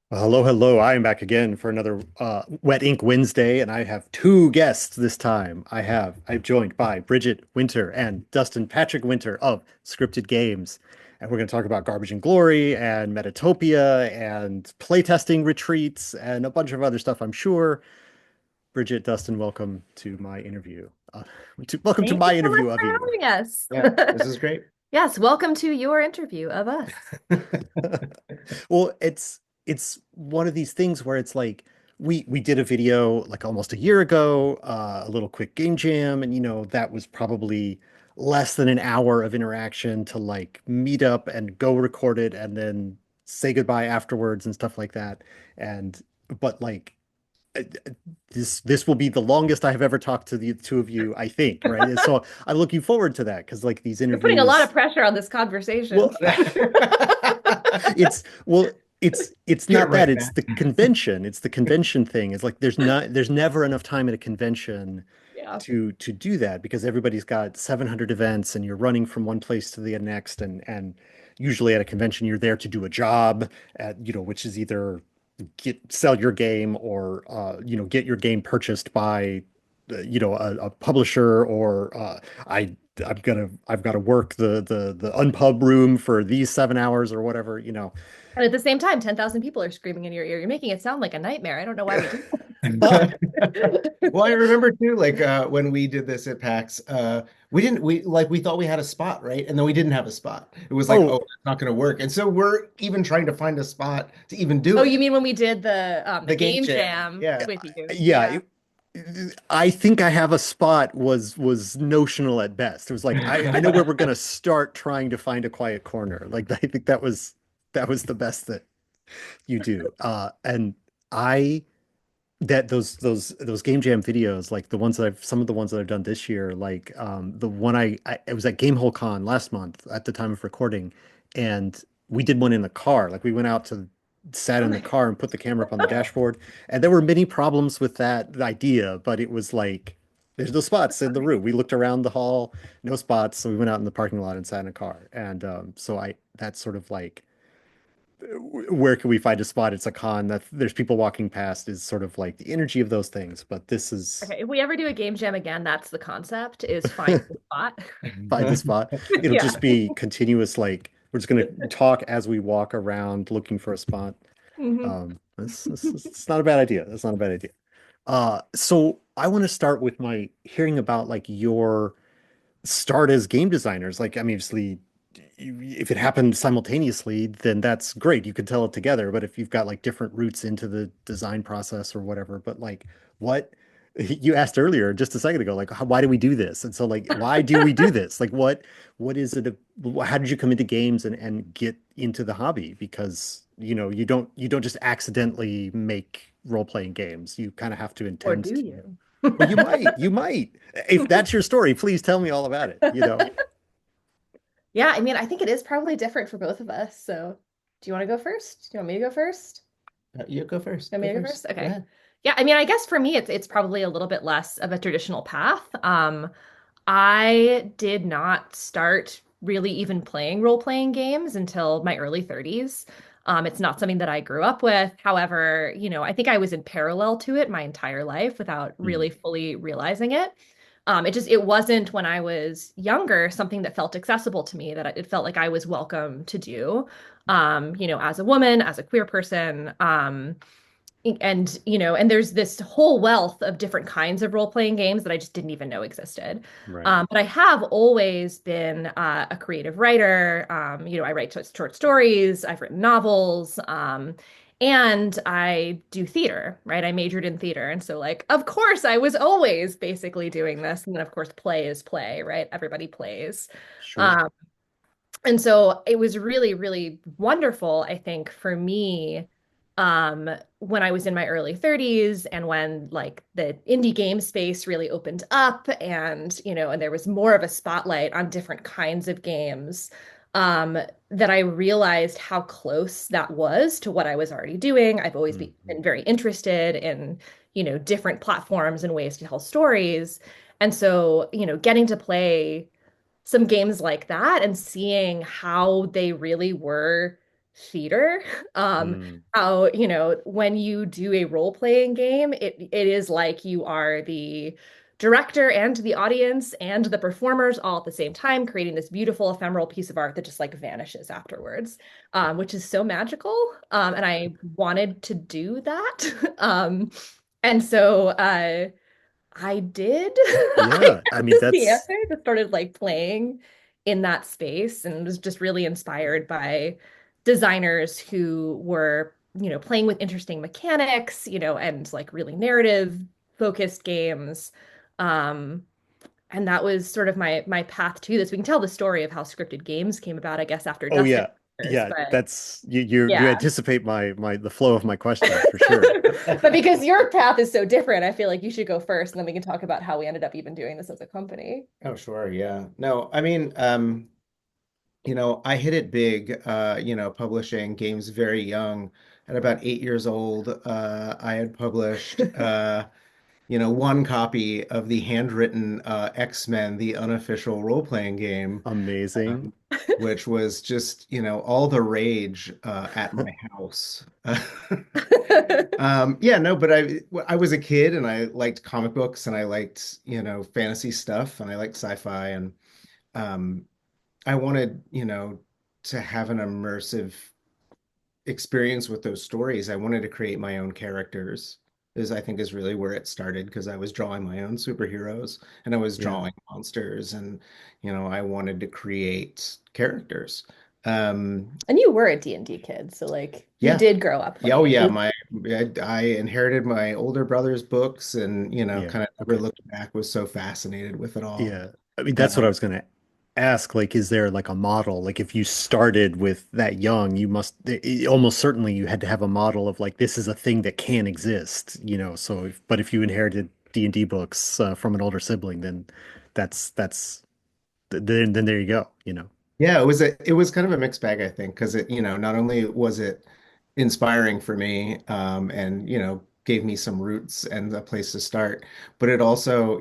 Well, hello, hello. I am back again for another Wet Ink Wednesday, and I have two guests this time. I'm joined by Bridget Winter and Dustin Patrick Winter of Scripted Games. And we're going to talk about Garbage and Glory and Metatopia and playtesting retreats and a bunch of other stuff, I'm sure. Bridget, Dustin, welcome to my interview. Welcome to Thank you my so much interview of for you. having us. Yeah, this is great. Yes, welcome to your interview of us. Well, it's one of these things where it's like we did a video like almost a year ago, a little quick game jam, and that was probably less than an hour of interaction to like meet up and go record it and then say goodbye afterwards and stuff like that. And but like uh, this will be the longest I have ever talked to the two of you, I think, right? And so I'm looking forward to that because like these You're putting a lot of interviews, pressure on this conversation. well, well, it's Get it not that. right, It's man. the convention. It's the convention thing. It's like there's never enough time at a convention Yeah. to do that because everybody's got 700 events and you're running from one place to the next and usually at a convention you're there to do a job at which is either sell your game or get your game purchased by a publisher or I've got to work the unpub room for these 7 hours or whatever. And at the same time, 10,000 people are screaming in your ear. You're making it sound like a nightmare. I don't know why we do Well, I that. remember too, like when we did this at PAX, we thought we had a spot, right? And then we didn't have a spot. It was like, oh, Oh, it's not going to work. And so we're even trying to find a spot to even do Oh, you it. mean when we did the The game game jam. jam Yeah. with you? yeah. Yeah. I think I have a spot was notional at best. It was like I know where we're gonna start trying to find a quiet corner. Like I think that was the best that you do. And I that those game jam videos, like the ones that I've some of the ones that I've done this year, like the one I it was at Gamehole Con last month at the time of recording, and we did one in the car. Like we went out to sat Oh in the my car and put the camera up on the dashboard, and there were many problems with that idea, but it was like there's no spots in the God. room. We looked around the hall, no spots, so we went out in the parking lot and sat in a car. And so I that's sort of like where can we find a spot? It's a con that there's people walking past is sort of like the energy of those things. But this is Okay, if we ever do a game jam again, that's the concept is find the spot. find the spot. It'll Yeah. just be continuous, like we're just gonna talk as we walk around looking for a spot. hmm It's not a bad idea. That's not a bad idea. So I want to start with my hearing about like your start as game designers. Like, I mean, obviously, if it happened simultaneously, then that's great. You can tell it together. But if you've got like different routes into the design process or whatever, but like what you asked earlier just a second ago, like why do we do this? And so like why do we do this? Like what is it? How did you come into games and get into the hobby? Because you don't just accidentally make role-playing games. You kind of have to Or intend do to. you? Well, you might. If that's your story, please tell me all about it. Yeah, I mean, I think it is probably different for both of us. So, do you want to go first? Do you want me to go first? You go first. You want Go me to go first. first? Go Okay. ahead. Yeah, I mean, I guess for me, it's probably a little bit less of a traditional path. I did not start really even playing role-playing games until my early 30s. It's not something that I grew up with. However, I think I was in parallel to it my entire life without Mm, really fully realizing it. It wasn't when I was younger something that felt accessible to me that it felt like I was welcome to do. As a woman, as a queer person, and there's this whole wealth of different kinds of role-playing games that I just didn't even know existed. right. But I have always been a creative writer. I write short stories, I've written novels, and I do theater, right? I majored in theater. And so, like, of course, I was always basically doing this. And then, of course, play is play, right? Everybody plays. Sure. Um, and so it was really, really wonderful, I think, for me, when I was in my early 30s and when like the indie game space really opened up and there was more of a spotlight on different kinds of games, that I realized how close that was to what I was already doing. I've always Mhm. been very interested in different platforms and ways to tell stories. And so getting to play some games like that and seeing how they really were theater. Mm, How, when you do a role-playing game, it is like you are the director and the audience and the performers all at the same time, creating this beautiful ephemeral piece of art that just like vanishes afterwards, which is so magical. And I wanted to do that. And so I did. I yeah, I guess mean is the that's answer. Just started like playing in that space and was just really inspired by designers who were, playing with interesting mechanics, and like really narrative focused games. Um, and that was sort of my path to this. We can tell the story of how scripted games came about, I guess, after oh Dustin, yeah. Yeah, but that's you yeah. anticipate my the flow of my questions for sure. But because your path is so different, I feel like you should go first, and then we can talk about how we ended up even doing this as a company. Oh, sure, yeah. No, I mean, I hit it big, publishing games very young. At about 8 years old, I had published, one copy of the handwritten X-Men, the unofficial role-playing game, Amazing. which was just, all the rage at my house. Yeah, no, but I was a kid and I liked comic books and I liked, fantasy stuff and I liked sci-fi and um, I wanted, to have an immersive experience with those stories. I wanted to create my own characters, is I think is really where it started because I was drawing my own superheroes and I was Yeah. drawing monsters and I wanted to create characters. Um, And you were a D&D kid, so like you yeah. did grow up Yeah, oh playing. yeah, I inherited my older brother's books and Yeah. kind of never Okay. looked back, was so fascinated with it all. Yeah. I mean, that's what I Um, was gonna ask. Like, is there like a model? Like, if you started with that young, almost certainly you had to have a model of like, this is a thing that can exist, So, but if you inherited D&D books from an older sibling, then that's then there you go. Yeah, it was kind of a mixed bag, I think, because it, not only was it inspiring for me, and gave me some roots and a place to start, but it also,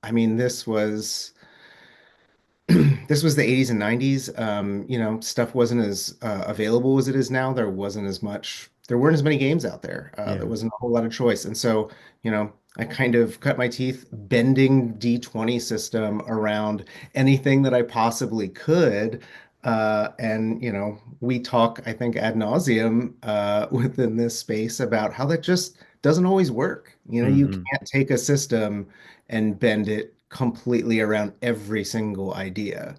I mean, this was this was the 80s and 90s. Stuff wasn't as available as it is now. There weren't as many games out there. There Yeah. wasn't a whole lot of choice. And so, I kind of cut my teeth bending D20 system around anything that I possibly could. And, we talk, I think, ad nauseum within this space about how that just doesn't always work. You Hmm. can't take a system and bend it completely around every single idea.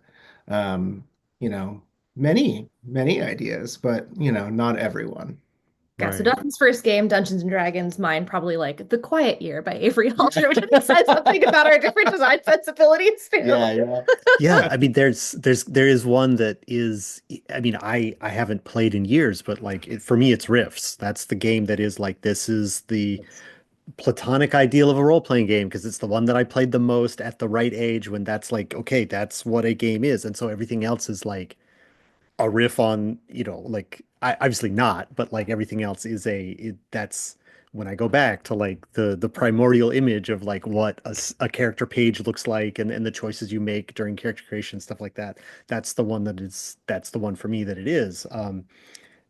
Um, you know, many ideas, but not everyone. Yeah, so Right. Dustin's first game, Dungeons and Dragons, mine probably like The Quiet Year by Avery Yeah. Alter, which I think says something about our different design sensibilities too. Yeah, yeah. Yeah, I mean there is one that is I mean I haven't played in years, but like for me it's Rifts. That's the game that is like this is the platonic ideal of a role-playing game because it's the one that I played the most at the right age when that's like okay, that's what a game is. And so everything else is like a riff on, like obviously not, but like everything else is that's when I go back to like the primordial image of like what a character page looks like and the choices you make during character creation, stuff like that. That's the one for me that it is.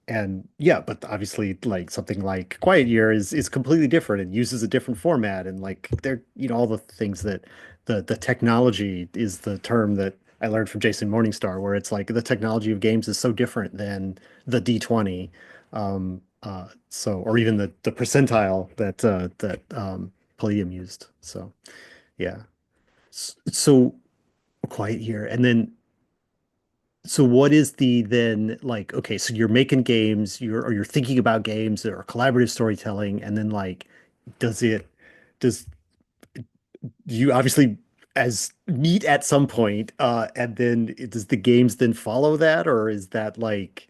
And yeah, but obviously like something like Quiet Year is completely different and uses a different format and like they're all the things that the technology is the term that I learned from Jason Morningstar where it's like the technology of games is so different than the D20 so or even the percentile that Palladium used. So yeah. So Quiet Year and then so what is the then like okay, so you're making games, you're thinking about games or collaborative storytelling, and then like does it does you obviously as meet at some point, and then does the games then follow that, or is that like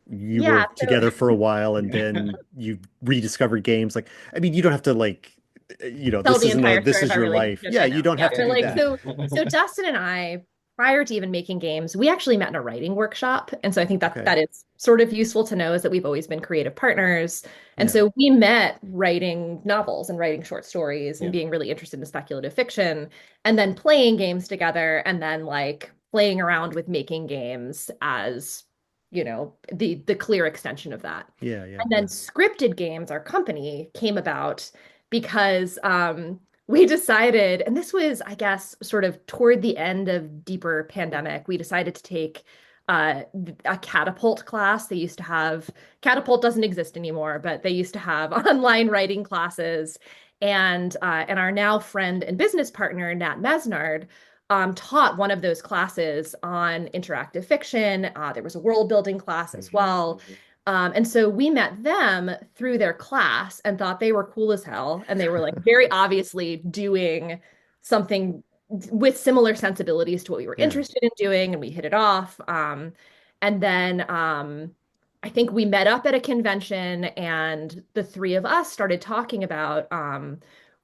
you were Yeah, so together for a while and Yeah. then you rediscovered games? Like, I mean, you don't have to like tell this the isn't a entire this story if is I your really life. should. Yeah, I you know. don't Yeah. have to So do like that. so Dustin and I, prior to even making games, we actually met in a writing workshop. And so I think that Okay. that is sort of useful to know is that we've always been creative partners. And Yeah. so we met writing novels and writing short stories and Yeah. being really interested in speculative fiction and then playing games together and then like playing around with making games as the clear extension of that. Yeah, yeah, And then yeah. Scripted Games, our company, came about because we decided, and this was, I guess, sort of toward the end of deeper pandemic, we decided to take a catapult class. They used to have, catapult doesn't exist anymore, but they used to have online writing classes. And our now friend and business partner, Nat Mesnard, taught one of those classes on interactive fiction. There was a world building class as well. And so we met them through their class and thought they were cool as hell. And they were like very obviously doing something with similar sensibilities to what we were Yeah. interested in doing, and we hit it off. And then I think we met up at a convention, and the three of us started talking about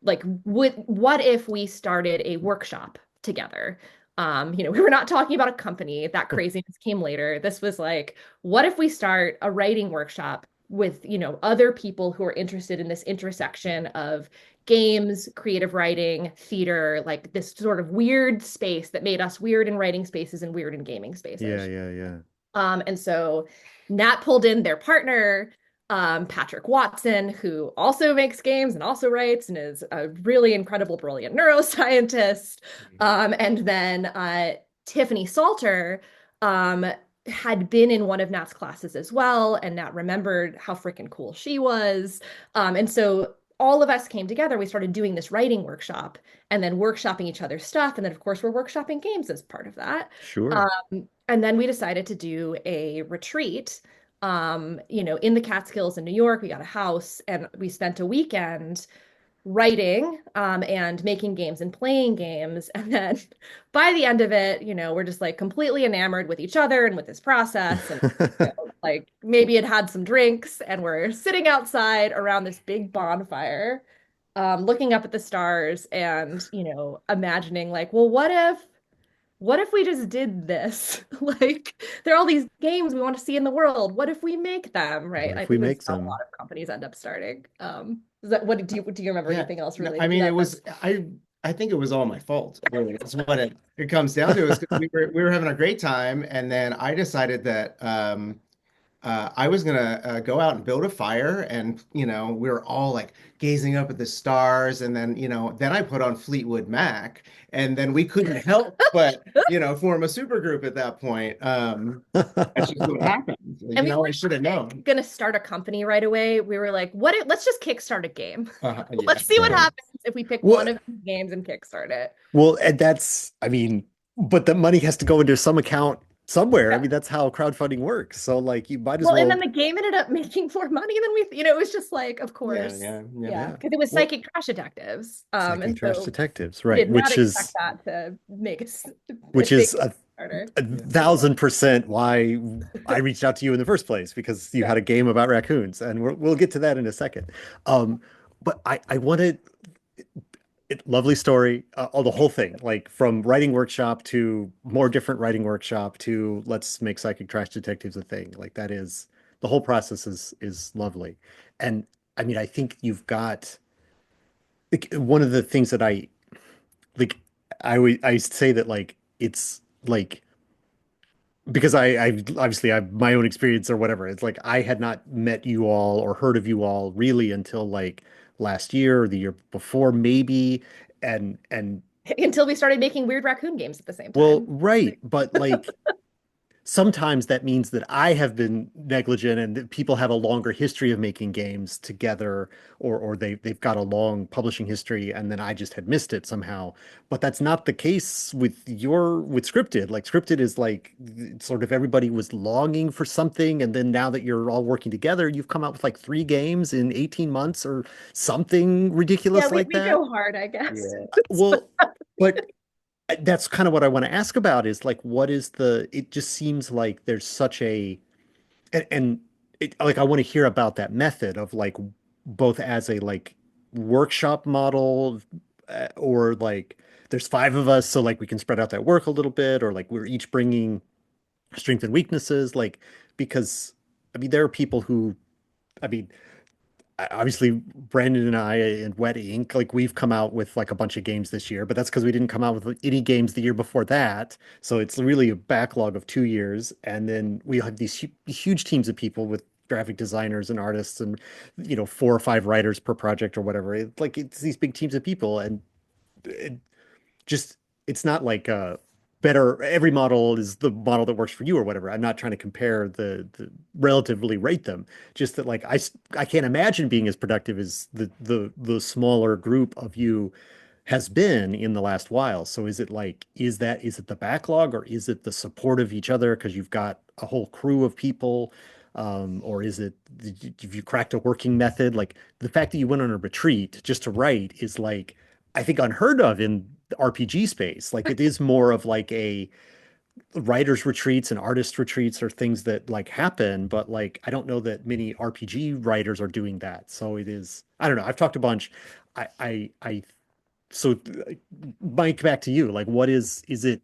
like what if we started a workshop together? We were not talking about a company. That craziness came later. This was like, what if we start a writing workshop with, other people who are interested in this intersection of games, creative writing, theater, like this sort of weird space that made us weird in writing spaces and weird in gaming Yeah, spaces. yeah, yeah. And so Nat pulled in their partner, Patrick Watson, who also makes games and also writes and is a really incredible, brilliant neuroscientist. And then Tiffany Salter had been in one of Nat's classes as well, and Nat remembered how freaking cool she was. And so all of us came together. We started doing this writing workshop and then workshopping each other's stuff. And then, of course, we're workshopping games as part of that. Sure. And then we decided to do a retreat, in the Catskills in New York. We got a house and we spent a weekend writing and making games and playing games. And then by the end of it, we're just like completely enamored with each other and with this process. And like maybe it had some drinks and we're sitting outside around this big bonfire, looking up at the stars and, imagining like, well, what if we just did this? Like, there are all these games we want to see in the world. What if we make them, right? What I if we think this make is how a lot some? of companies end up starting. Is that what do you remember Yeah. anything else No, I related to mean, that? I think it was all my fault. Really. That's what it comes down to is 'cause we were having a great time. And then I decided that, I was gonna go out and build a fire, and we were all like gazing up at the stars, and then then I put on Fleetwood Mac, and then we couldn't help but form a super group at that point. That's just what happened. And we I weren't should have known. gonna start a company right away. We were like, let's just kickstart a game. Yeah. Let's see what happens if we pick one Well, of these games and kickstart it. well, and that's, I mean, but the money has to go into some account somewhere. I Yeah. mean, that's how crowdfunding works. So like you might as Well, and then well, the game ended up making more money than it was just like, of Yeah, course. yeah, yeah. Yeah, yeah. because it was Well, Psychic Trash Detectives. Psychic And Trash so Detectives, we right? did not expect that to make a Which big is starter. a Yeah. 1000% why I reached out to you in the first place because you Yeah. had a game about raccoons, and we'll get to that in a second. But I wanted lovely story, the whole thing, like from writing workshop to more different writing workshop to let's make Psychic Trash Detectives a thing. Like that is the whole process is lovely, and I mean I think you've got like one of the things that like I say that like it's like because I obviously I have my own experience or whatever. It's like I had not met you all or heard of you all really until like last year or the year before maybe, and Until we started making weird raccoon games at the same well, time. right, but like sometimes that means that I have been negligent and that people have a longer history of making games together or they've got a long publishing history and then I just had missed it somehow. But that's not the case with Scriptid. Like Scriptid is like sort of everybody was longing for something and then now that you're all working together, you've come out with like 3 games in 18 months or something Yeah, ridiculous we, like we that. go hard, I guess. Yeah. Well, but that's kind of what I want to ask about is like what is it just seems like there's such and like I want to hear about that method of like both as a like workshop model or like there's 5 of us so like we can spread out that work a little bit or like we're each bringing strengths and weaknesses like because I mean there are people who I mean obviously Brandon and I and Wet Ink, like we've come out with like a bunch of games this year, but that's because we didn't come out with any games the year before that. So it's really a backlog of 2 years. And then we have these huge teams of people with graphic designers and artists and, 4 or 5 writers per project or whatever. It's these big teams of people. And it just it's not like better every model is the model that works for you or whatever. I'm not trying to compare the relatively rate them. Just that like I can't imagine being as productive as the smaller group of you has been in the last while. So is it like is it the backlog or is it the support of each other because you've got a whole crew of people? Or is it if you cracked a working method? Like the fact that you went on a retreat just to write is like I think unheard of in the RPG space. Like it is more of like a writers retreats and artist retreats are things that like happen, but like I don't know that many RPG writers are doing that. So it is, I don't know. I've talked a bunch. I so Mike, back to you. Like is it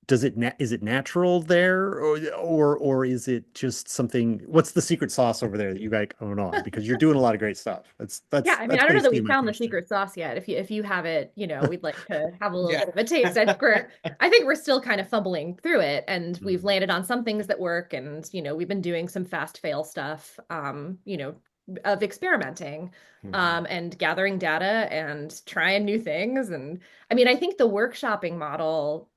does it is it natural there or is it just something what's the secret sauce over there that you guys own on because you're doing a lot of great stuff. That's Yeah, that's I mean, that's I don't know that basically we my found the question. secret sauce yet. If you have it, we'd like to have a little Yeah. bit of a taste. I think we're still kind of fumbling through it, and we've Mm, landed on some things that work, and we've been doing some fast fail stuff, of experimenting, Mhm. and gathering data and trying new things. And I mean, I think the workshopping model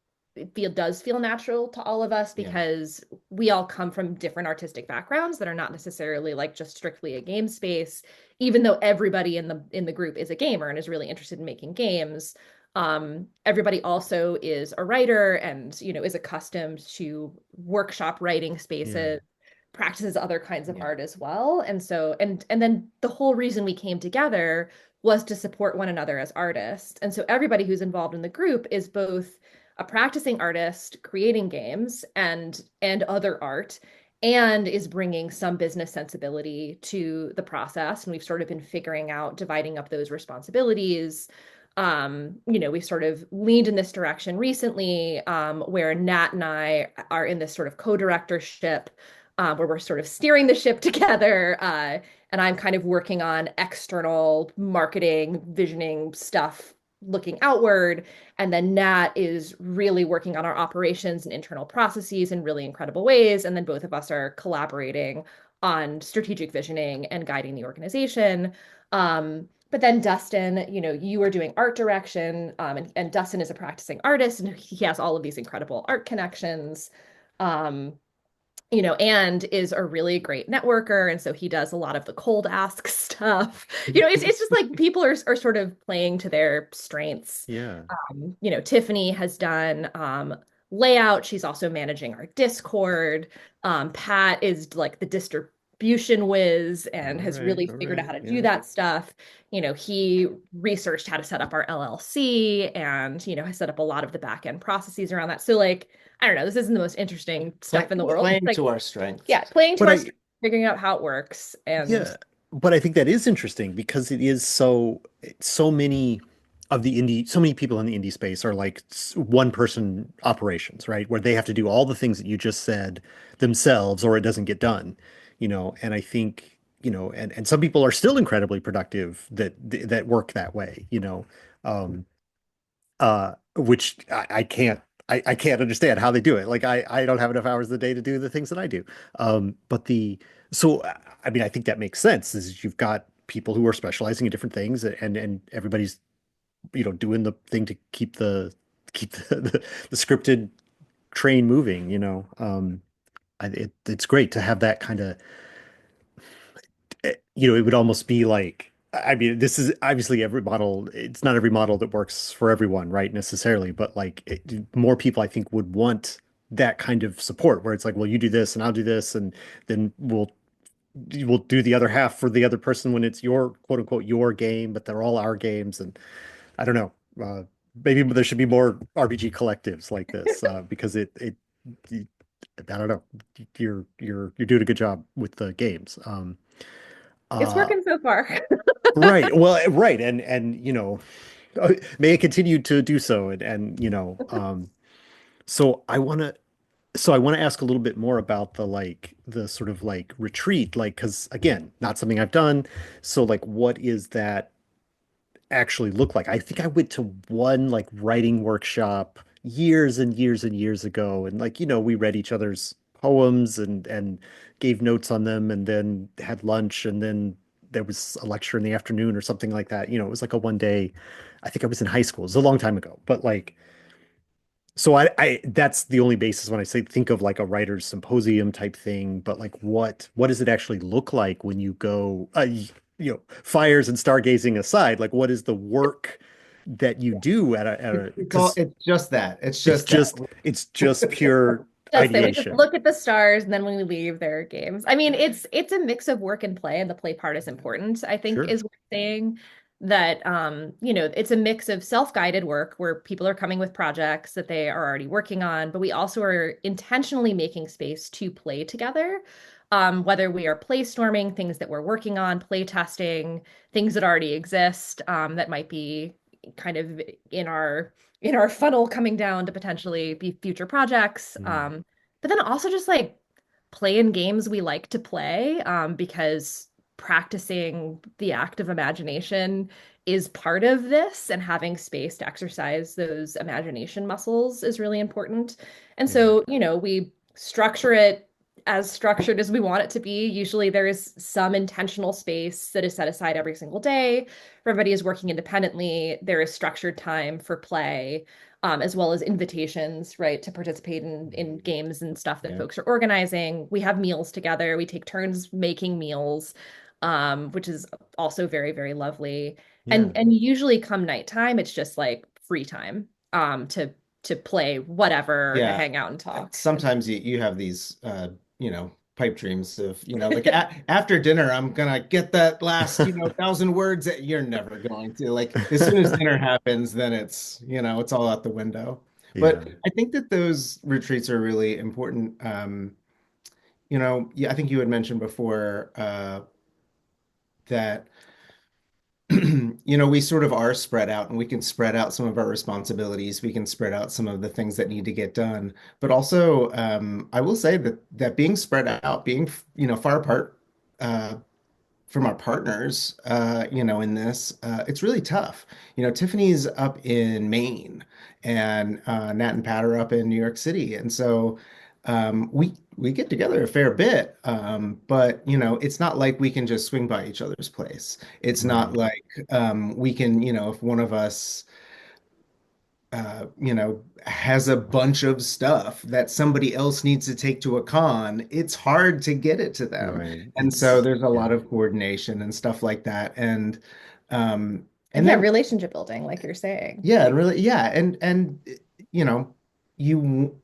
does feel natural to all of us Yeah. because we all come from different artistic backgrounds that are not necessarily like just strictly a game space, even though everybody in the group is a gamer and is really interested in making games. Everybody also is a writer and is accustomed to workshop writing yeah. spaces, practices other kinds of Yeah. art as well. And so and then the whole reason we came together was to support one another as artists. And so everybody who's involved in the group is both a practicing artist creating games and other art, and is bringing some business sensibility to the process. And we've sort of been figuring out dividing up those responsibilities. We've sort of leaned in this direction recently, where Nat and I are in this sort of co-directorship, where we're sort of steering the ship together. And I'm kind of working on external marketing, visioning stuff, looking outward. And then Nat is really working on our operations and internal processes in really incredible ways. And then both of us are collaborating on strategic visioning and guiding the organization. But then Dustin, you are doing art direction, and Dustin is a practicing artist, and he has all of these incredible art connections. Um, and is a really great networker. And so he does a lot of the cold ask stuff. It's just like people are sort of playing to their strengths. Yeah. Tiffany has done layout. She's also managing our Discord. Pat is like the distribution whiz and All has right. really All figured out right. how to do Yeah. that stuff. He researched how to set up our LLC and, has set up a lot of the back end processes around that. So like, I don't know, this isn't the most interesting stuff in the world. It's Playing like, to our yeah, strengths. playing to But our strengths, figuring out how it works. And yeah, but I think that is interesting because it is so many of the indie so many people in the indie space are like one person operations, right? Where they have to do all the things that you just said themselves or it doesn't get done, and I think, and some people are still incredibly productive that work that way, which I can't understand how they do it. Like I don't have enough hours a day to do the things that I do. But so I mean I think that makes sense is you've got people who are specializing in different things and everybody's doing the thing to keep the scripted train moving, it's great to have that kind of it would almost be like, I mean, this is obviously every model, it's not every model that works for everyone, right, necessarily, but like more people I think would want that kind of support where it's like, well, you do this and I'll do this, and then we'll do the other half for the other person when it's your quote unquote your game, but they're all our games. And I don't know, maybe there should be more RPG collectives like this, because it I don't know, you're doing a good job with the games. it's Uh, working so far. right. Well, right. And may it continue to do so. So I want to. So I want to ask a little bit more about the sort of like retreat, like, because again, not something I've done. So like, what is that actually look like? I think I went to one like writing workshop years and years and years ago, and like, we read each other's poems and gave notes on them, and then had lunch, and then there was a lecture in the afternoon or something like that. It was like a one day. I think I was in high school. It was a long time ago, but like so I that's the only basis when I say think of like a writer's symposium type thing, but like what does it actually look like when you go fires and stargazing aside, like what is the work that you do at a It's all because it's just that. It's it's just that. just it's just pure Just that we just ideation. look at the stars and then when we leave, there are games. I mean, it's a mix of work and play, and the play part is important, I think, Sure. is what I'm saying that it's a mix of self-guided work where people are coming with projects that they are already working on, but we also are intentionally making space to play together. Whether we are play storming things that we're working on, play testing, things that already exist, that might be kind of in our funnel coming down to potentially be future projects. Mm, But then also just like playing games we like to play, because practicing the act of imagination is part of this, and having space to exercise those imagination muscles is really important. And yeah. so, we structure it as structured as we want it to be. Usually there is some intentional space that is set aside every single day. Everybody is working independently. There is structured time for play, as well as invitations, right, to participate in games and stuff that Yeah. folks are organizing. We have meals together. We take turns making meals, which is also very, very lovely. Yeah. And usually come nighttime, it's just like free time, to play whatever, to Yeah. hang out and talk. And Sometimes you have these pipe dreams of, like after dinner I'm gonna get that last, 1,000 words that you're never going to. Like as soon as dinner happens, then it's all out the window. Yeah. But I think that those retreats are really important. Yeah, I think you had mentioned before that we sort of are spread out and we can spread out some of our responsibilities. We can spread out some of the things that need to get done. But also, I will say that being spread out, being, far apart from our partners, in this, it's really tough. Tiffany's up in Maine and Nat and Pat are up in New York City. And so we get together a fair bit, but it's not like we can just swing by each other's place. It's not Right. like we can, if one of us has a bunch of stuff that somebody else needs to take to a con, it's hard to get it to them. Right. And so It's there's a yeah. lot of coordination and stuff like that. Um, and and yeah, then relationship building, like you're saying. yeah, and Like, really, yeah, and you know, you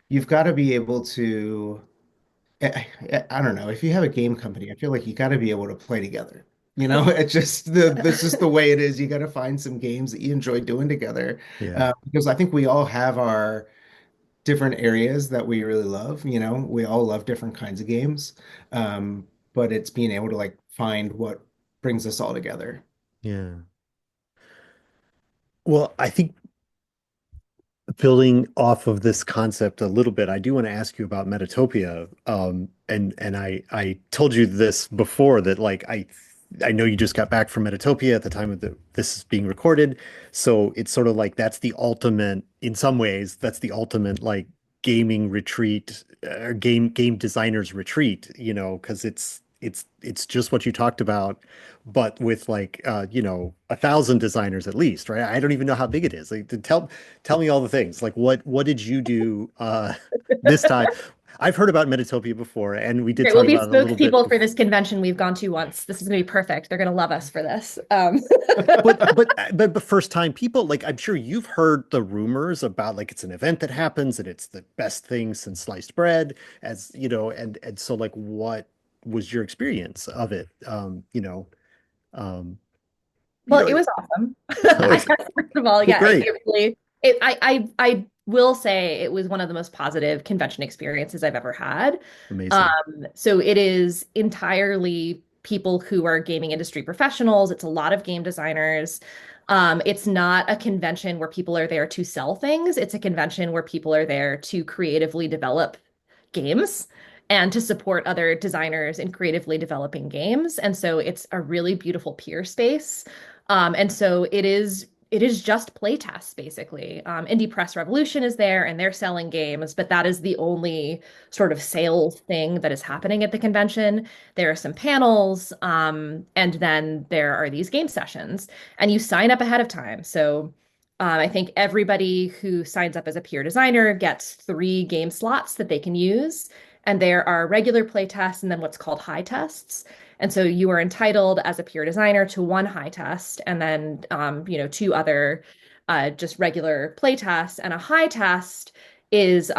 you've got to be able to I don't know, if you have a game company, I feel like you got to be able to play together. It's just that's just the way it is. You got to find some games that you enjoy doing together, Yeah. because I think we all have our different areas that we really love. We all love different kinds of games, but it's being able to like find what brings us all together. Yeah. Well, I think building off of this concept a little bit, I do want to ask you about Metatopia. And I told you this before that like I know you just got back from Metatopia at the time of this is being recorded. So it's sort of like that's the ultimate, in some ways, that's the ultimate like gaming retreat or game designers retreat, because it's just what you talked about, but with like 1,000 designers at least, right? I don't even know how big it is. Like tell me all the things. Like what did you do this time? I've heard about Metatopia before, and we did great. We'll talk be about it a little bit spokespeople for before. this convention we've gone to once. This is going to be perfect. They're going to love us for this. But first time people, like I'm sure you've heard the rumors about like it's an event that happens and it's the best thing since sliced bread, as and so like what was your experience of it? Um, you Well, know, it was awesome. oh, I guess first of all, well, yeah, great, I will say it was one of the most positive convention experiences I've ever had. amazing. So it is entirely people who are gaming industry professionals. It's a lot of game designers. It's not a convention where people are there to sell things. It's a convention where people are there to creatively develop games and to support other designers in creatively developing games. And so it's a really beautiful peer space. And so it is just playtests basically. Indie Press Revolution is there and they're selling games, but that is the only sort of sales thing that is happening at the convention. There are some panels, and then there are these game sessions, and you sign up ahead of time. So I think everybody who signs up as a peer designer gets 3 game slots that they can use. And there are regular play tests and then what's called high tests. And so you are entitled as a peer designer to 1 high test and then, 2 other just regular play tests. And a high test is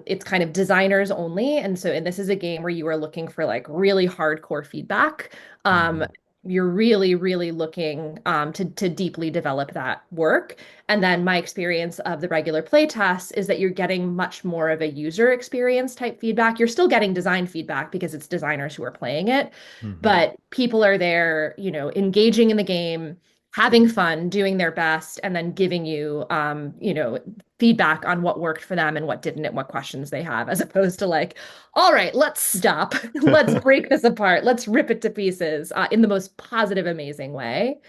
it's kind of designers only. And this is a game where you are looking for like really hardcore feedback. Um, Mhm. you're really, really looking to deeply develop that work. And then my experience of the regular play tests is that you're getting much more of a user experience type feedback. You're still getting design feedback because it's designers who are playing it, Mhm. but people are there, engaging in the game, having fun, doing their best, and then giving you, feedback on what worked for them and what didn't and what questions they have, as opposed to like, all right, let's stop. Let's break this apart. Let's rip it to pieces in the most positive, amazing way.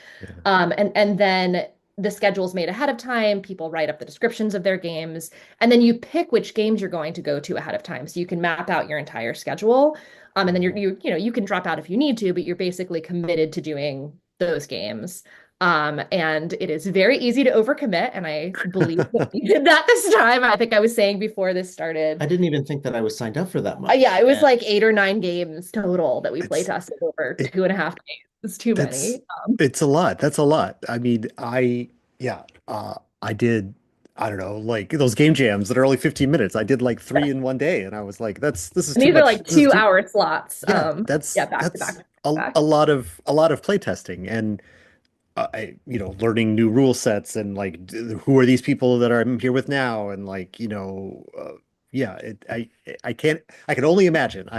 Yeah. And then the schedule's made ahead of time. People write up the descriptions of their games, and then you pick which games you're going to go to ahead of time. So you can map out your entire schedule. And then you can drop out if you need to, but you're basically committed to doing those games. And it is very easy to overcommit, and I believe that we did that this time. I think I was saying before this started. I didn't even think that I was signed up for that Yeah, much. it was And like 8 or 9 games total that we play It's tested over it 2.5 days. It's too that's many. it's a lot. That's a lot. I mean, yeah, I did I don't know, like those game jams that are only 15 minutes. I did like 3 in 1 day and I was like, this is And too these are much. like This is two too hour slots. yeah, Yeah, back to back to back. a lot of playtesting and learning new rule sets and like who are these people that I'm here with now and like, yeah, I can't I can only imagine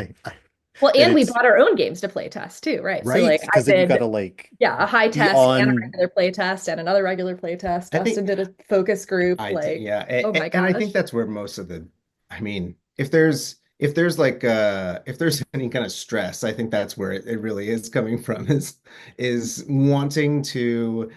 Well, that and we it's bought our own games to play test too, right? So right like I because then you've got did, to like yeah, a high be test and a on regular play test and another regular play test. I think Dustin did a focus group. I did, Like, yeah. oh my And I think gosh. that's where most of the, I mean, if there's like if there's any kind of stress, I think that's where it really is coming from is wanting to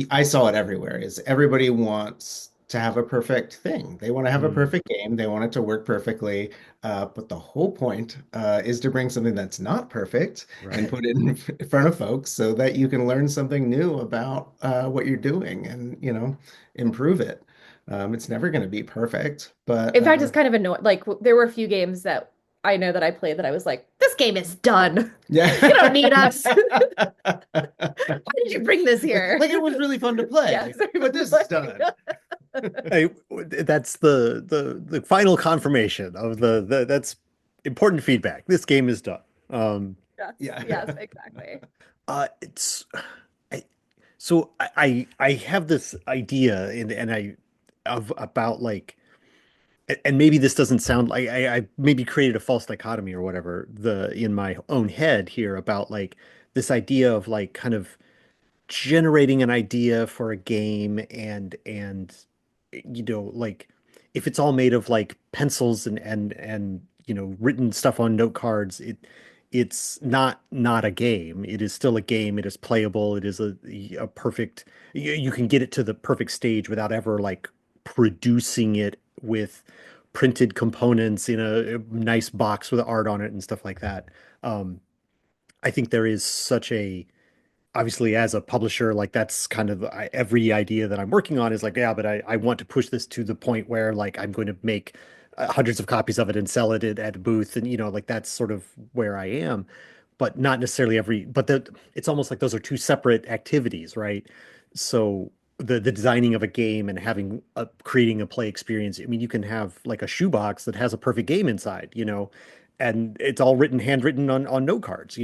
I saw it everywhere is everybody wants to have a perfect thing. They want to have a Mm, perfect game. They want it to work perfectly. But the whole point is to bring something that's not perfect and right. put it in front of folks so that you can learn something new about what you're doing and, improve it. It's never going to be perfect, but In fact, it's kind of annoying. Like there were a few games that I know that I played that I was like, this game is done. You don't yeah. need us. Why did you bring this here? Like it was really fun to Yes, play, but everyone's this is like, done. Hey, that's the final confirmation of that's important feedback. This game is done. yes, yes, Yeah. exactly. It's I, so I have this idea and I of about like and maybe this doesn't sound like I maybe created a false dichotomy or whatever the in my own head here about like this idea of like kind of generating an idea for a game and like if it's all made of like pencils and written stuff on note cards it's not a game. It is still a game. It is playable. It is a perfect you can get it to the perfect stage without ever like producing it with printed components in a nice box with art on it and stuff like that. um I think there is such a obviously as a publisher, like that's kind of every idea that I'm working on is like, yeah, but I want to push this to the point where like I'm going to make hundreds of copies of it and sell it at a booth. And, like that's sort of where I am, but not necessarily but it's almost like those are two separate activities, right? So the designing of a game and creating a play experience. I mean, you can have like a shoebox that has a perfect game inside, and it's all handwritten on note cards,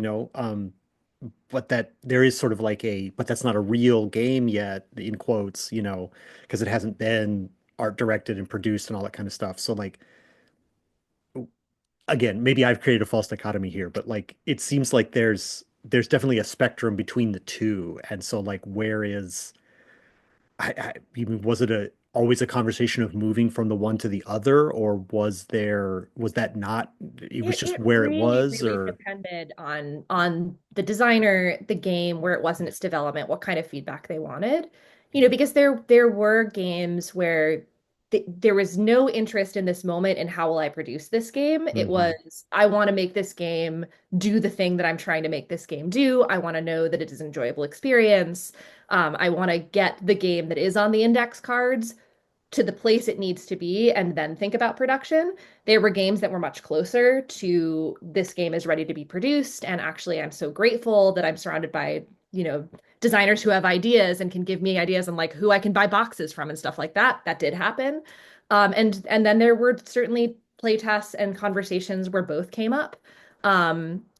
but that there is sort of like but that's not a real game yet, in quotes, because it hasn't been art directed and produced and all that kind of stuff. So like again, maybe I've created a false dichotomy here, but like it seems like there's there's definitely a spectrum between the two. And so like where is I even was it a always a conversation of moving from the one to the other, or was that not it was just It where it really, was, really or depended on the designer, the game, where it was in its development, what kind of feedback they wanted. Because there were games where there was no interest in this moment in how will I produce this game. It hmm was, I want to make this game do the thing that I'm trying to make this game do. I want to know that it is an enjoyable experience. I want to get the game that is on the index cards to the place it needs to be and then think about production. There were games that were much closer to this game is ready to be produced. And actually, I'm so grateful that I'm surrounded by, designers who have ideas and can give me ideas on like who I can buy boxes from and stuff like that. That did happen. And then there were certainly playtests and conversations where both came up.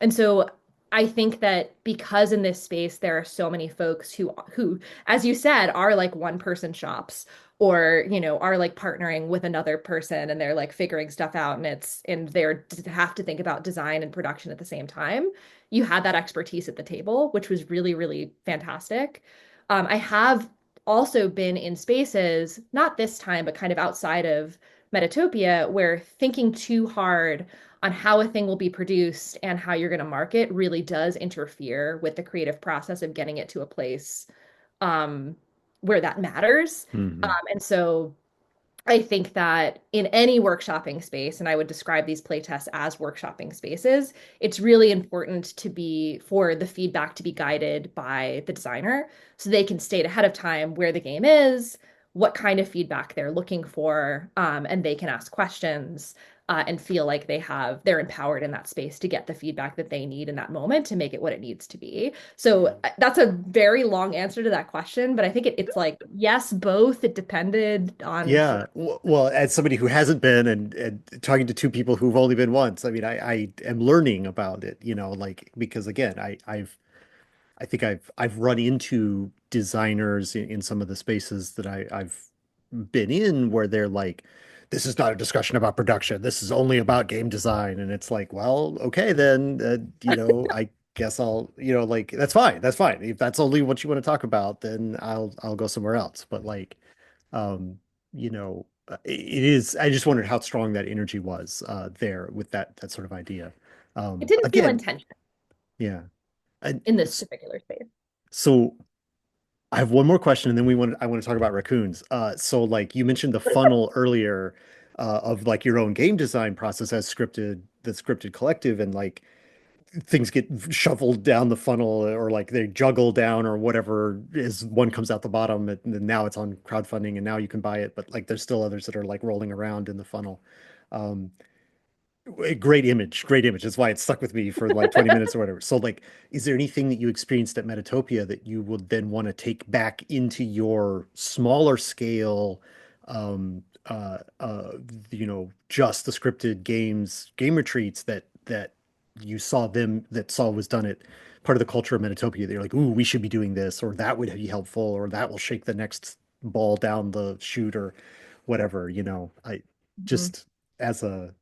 And so I think that because in this space there are so many folks who, as you said, are like one person shops or are like partnering with another person and they're like figuring stuff out and they're have to think about design and production at the same time. You had that expertise at the table, which was really, really fantastic. I have also been in spaces, not this time, but kind of outside of Metatopia, where thinking too hard on how a thing will be produced and how you're going to market really does interfere with the creative process of getting it to a place um, where that matters. hmm And so I think that in any workshopping space, and I would describe these playtests as workshopping spaces, it's really important for the feedback to be guided by the designer so they can state ahead of time where the game is, what kind of feedback they're looking for, and they can ask questions and feel like they're empowered in that space to get the feedback that they need in that moment to make it what it needs to be. So that's a very long answer to that question, but I think it's like, yes, both. It depended on sort Yeah. Well, as somebody who hasn't been and talking to two people who've only been once, I mean, I am learning about it, like because again, I think I've run into designers in some of the spaces that I've been in where they're like, this is not a discussion about production. This is only about game design. And it's like, well, okay, then, I guess like that's fine. That's fine. If that's only what you want to talk about, then I'll go somewhere else. But like, um, it is. I just wondered how strong that energy was there with that sort of idea. it didn't feel Again, intentional yeah. And in this particular space. so I have one more question, and then I want to talk about raccoons. So like you mentioned the funnel earlier of like your own game design process as the scripted collective, and like things get shuffled down the funnel or like they juggle down or whatever is one comes out the bottom and then now it's on crowdfunding and now you can buy it, but like there's still others that are like rolling around in the funnel. Um, a great image, great image. That's why it stuck with me for like 20 minutes or whatever. So like, is there anything that you experienced at Metatopia that you would then want to take back into your smaller scale, um, uh, uh, just the scripted game retreats that you saw that saw was done at part of the culture of Metatopia that you're like, ooh, we should be doing this, or that would be helpful, or that will shake the next ball down the chute or whatever, I Mhm. just as a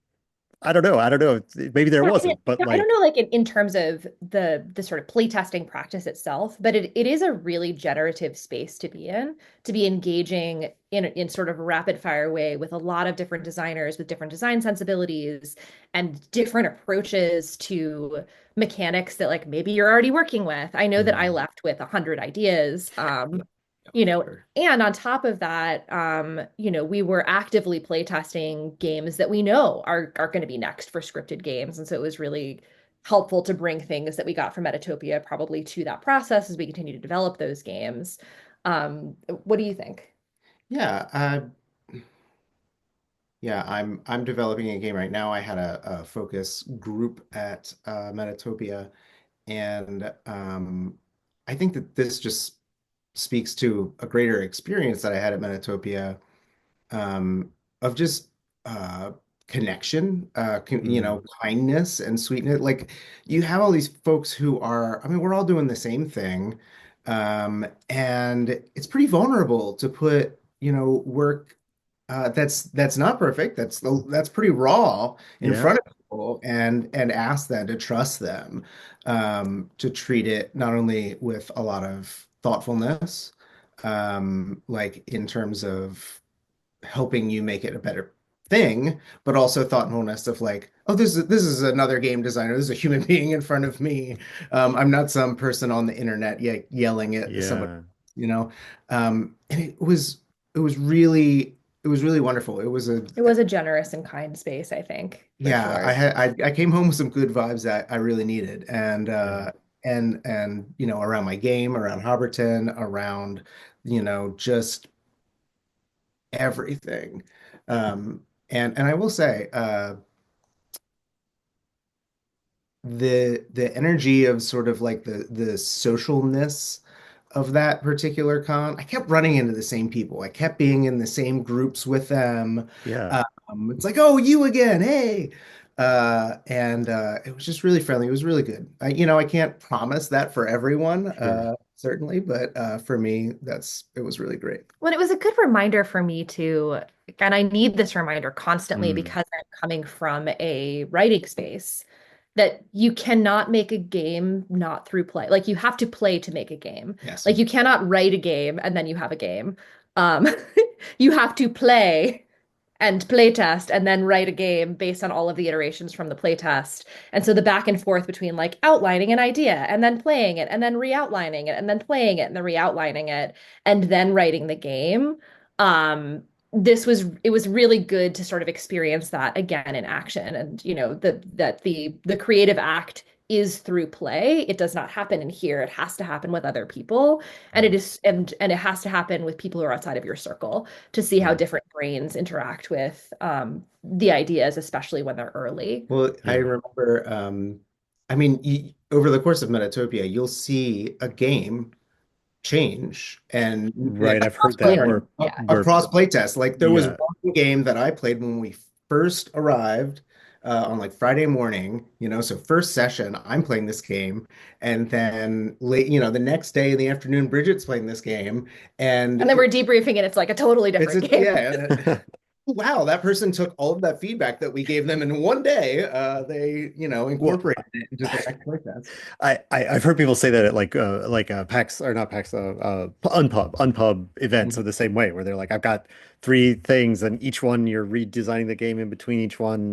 I don't know. I don't know. Maybe there Yeah, I mean, wasn't, but I don't like, know, like in terms of the sort of playtesting practice itself, but it is a really generative space to be engaging in sort of a rapid fire way with a lot of different designers with different design sensibilities and different approaches to mechanics that like maybe you're already working with. I know that I mm, left with 100 ideas. Yep, You know, sure. and on top of that, we were actively playtesting games that we know are going to be next for scripted games. And so it was really helpful to bring things that we got from Metatopia probably to that process as we continue to develop those games. What do you think? Yeah, yeah, I'm developing a game right now. I had a focus group at Metatopia, and I think that this just speaks to a greater experience that I had at Metatopia um, of just connection, mm, kindness and sweetness. Like you have all these folks who are, I mean, we're all doing the same thing. And it's pretty vulnerable to put, work that's not perfect. That's pretty raw in yeah, front of you. people and ask them to trust them, to treat it not only with a lot of thoughtfulness, like in terms of helping you make it a better thing, but also thoughtfulness of like, oh, this is another game designer. This is a human being in front of me. I'm not some person on the internet yelling at somebody, Yeah. you know. And it was really wonderful. It was a It was a generous and kind space, I think, for Yeah, I sure. had I came home with some good vibes that I really needed, and Yeah. around my game, around Hobbiton, around just everything. And I will say, the energy of sort of like the socialness of that particular con, I kept running into the same people. I kept being in the same groups with them. Yeah. It's like, oh, you again, hey. And it was just really friendly. It was really good. I can't promise that for everyone, Sure. certainly, but for me, it was really great. Well, it was a good reminder for me too, and I need this reminder constantly Mm. because I'm coming from a writing space, that you cannot make a game not through play. Like you have to play to make a game. Yes. Like you cannot write a game and then you have a game. Um, you have to play and playtest and then write a game based on all of the iterations from the playtest. And so the back and forth between like outlining an idea and then playing it and then re-outlining it and then playing it and then re-outlining it and then writing the game. It was really good to sort of experience that again in action. And the creative act is through play. It does not happen in here. It has to happen with other people. And Mm. it has to happen with people who are outside of your circle to see how Mm. different brains interact with the ideas, especially when they're early. Well, I Yeah. remember, I mean, over the course of Metatopia, you'll see a game change and Right. I've heard that Player, where yeah. where across playtest. Like there was yeah. one game that I played when we first arrived, on like Friday morning, so first session, I'm playing this game, and then late, the next day in the afternoon, Bridget's playing this game, and And then we're debriefing and it's like a totally different game. yeah. Wow, that person took all of that feedback that we gave them in one day. They, Well, incorporated it into the next playtest. I've heard people say that at PAX or not PAX Unpub events are Mhm. the same way where they're like, I've got three things and each one you're redesigning the game in between each one,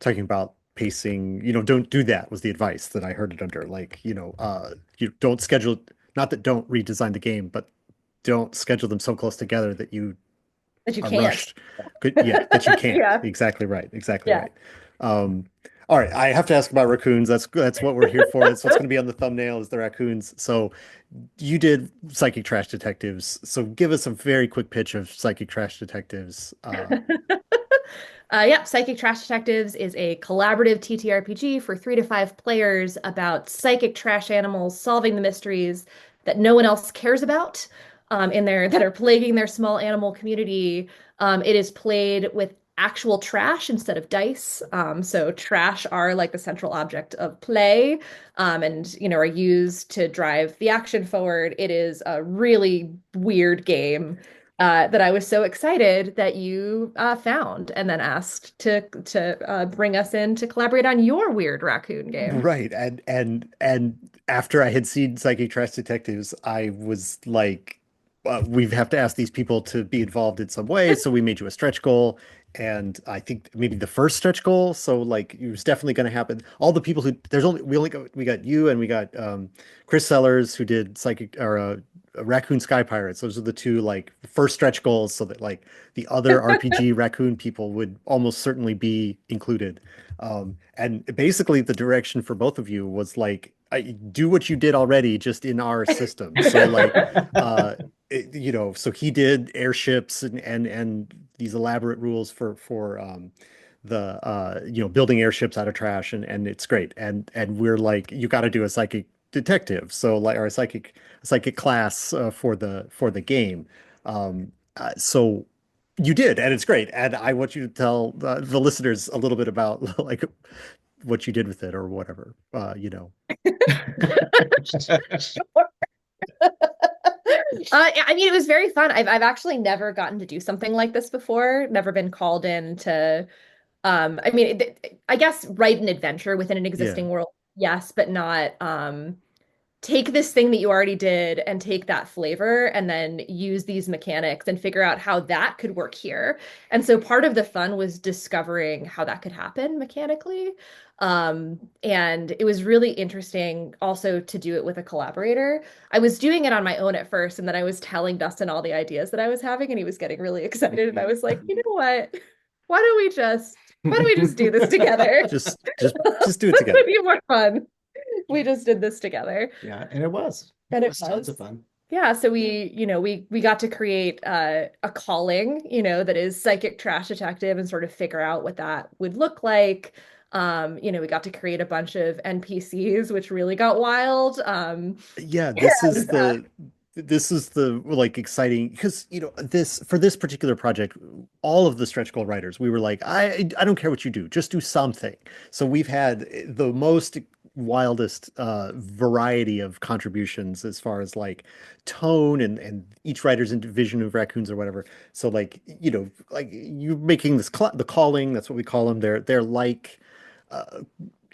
talking about pacing, don't do that was the advice that I heard it under. You don't schedule, not that don't redesign the game, but don't schedule them so close together that you That you are can't. rushed. Good, yeah, that you can't. Yeah. Exactly right. Exactly Yeah. right. Um, all right, I have to ask about raccoons. That's what we're here for. That's what's going to be on the thumbnail is the raccoons. So you did Psychic Trash Detectives. So give us a very quick pitch of Psychic Trash Detectives. Yeah, Psychic Trash Detectives is a collaborative TTRPG for 3 to 5 players about psychic trash animals solving the mysteries that no one else cares about in their that are plaguing their small animal community. It is played with actual trash instead of dice. So trash are like the central object of play, and are used to drive the action forward. It is a really weird game that I was so excited that you found and then asked to bring us in to collaborate on your weird raccoon game. Right. And after I had seen Psychic Trash Detectives, I was like, we have to ask these people to be involved in some way. So we made you a stretch goal. And I think maybe the first stretch goal. So like it was definitely going to happen. All the people who we got you and we got Chris Sellers who did Psychic or Raccoon Sky Pirates. Those are the two like first stretch goals so that like the other RPG raccoon people would almost certainly be included. And basically, the direction for both of you was like, do what you did already, just in our system. So so he did airships and these elaborate rules for the building airships out of trash, and it's great. And we're like, you got to do a psychic detective, so like or a psychic class for the game. So you did, and it's great. And I want you to tell the listeners a little bit about like what you did with it or whatever. Sure. I mean, it was very fun. I've actually never gotten to do something like this before. Never been called in to I mean, I guess write an adventure within an Yeah. existing world, yes, but not take this thing that you already did and take that flavor and then use these mechanics and figure out how that could work here. And so part of the fun was discovering how that could happen mechanically. And it was really interesting also to do it with a collaborator. I was doing it on my own at first, and then I was telling Dustin all the ideas that I was having, and he was getting really excited. And I was like, you know what? Why don't we just do this together? Just do it This would together. be more fun. We just did this together. Yeah, and it was. And It it was tons of was. fun. Yeah, so we got to create a calling, that is psychic trash detective and sort of figure out what that would look like. We got to create a bunch of NPCs, which really got wild. Yeah, And this is the like exciting because this for this particular project, all of the stretch goal writers, we were like, I don't care what you do, just do something. So we've had the most wildest variety of contributions as far as like tone and each writer's vision of raccoons or whatever. So like like you're making this cl the calling, that's what we call them. They're like uh,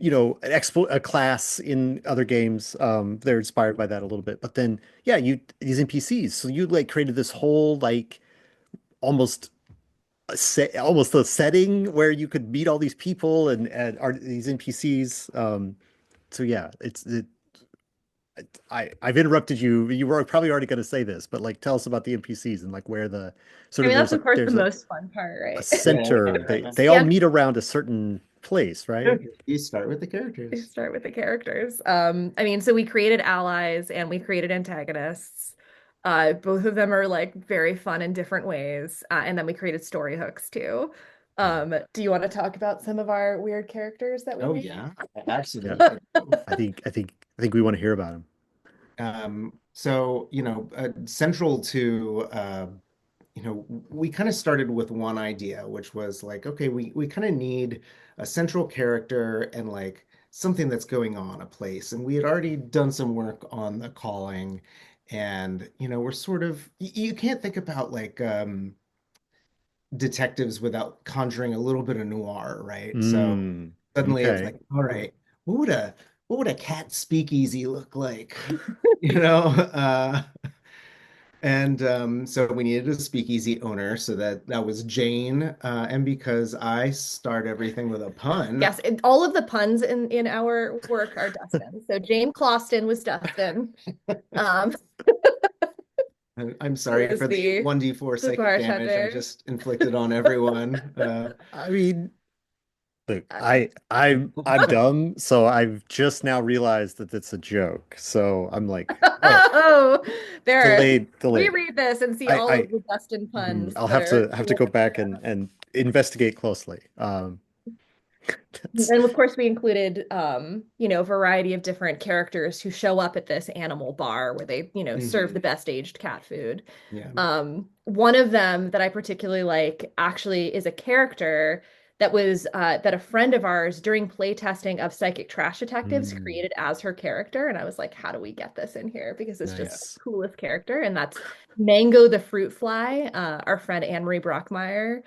a class in other games. They're inspired by that a little bit. But then, yeah, you these NPCs. So you like created this whole like almost almost a setting where you could meet all these people and are these NPCs. So yeah, I've interrupted you. You were probably already going to say this, but like tell us about the NPCs and like where the sort I of mean, that's there's of course the a most fun part, a right? center. They all Yeah, meet around a certain place, Yeah, right? you start with the we characters. start with the characters. I mean, so we created allies and we created antagonists. Both of them are like very fun in different ways. And then we created story hooks too. Do you want to talk about some of our weird characters that we Oh made? yeah, Yeah. absolutely. I think we want to hear about them. So, central to we kind of started with one idea, which was like, okay, we kind of need a central character and like something that's going on a place. And we had already done some work on the calling, and we're sort of you can't think about like detectives without conjuring a little bit of noir, right? So Mm, suddenly it's okay. like, all right, what would a cat speakeasy look like? You know, and so we needed a speakeasy owner, so that was Jane. And because I start everything with a pun, Yes, all of the puns in our work are Dustin. So Jane Closton was Dustin. Um, I'm who sorry was for the 1d4 the psychic damage I bartender. just inflicted on everyone. I mean, look, Uh, I'm dumb, so I've just now realized that it's a joke. So I'm like, oh, Oh, there. delayed. Reread this and see all of I the Dustin puns I'll that are. have to go back and investigate closely. That's And of course, we included, a variety of different characters who show up at this animal bar where they, serve the Mhm. best aged cat food. Yeah. One of them that I particularly like actually is a character that a friend of ours during playtesting of Psychic Trash Detectives mm, created as her character, and I was like, how do we get this in here? Because it's just the nice. coolest character, and that's Mango the fruit fly. Our friend Anne Marie Brockmeyer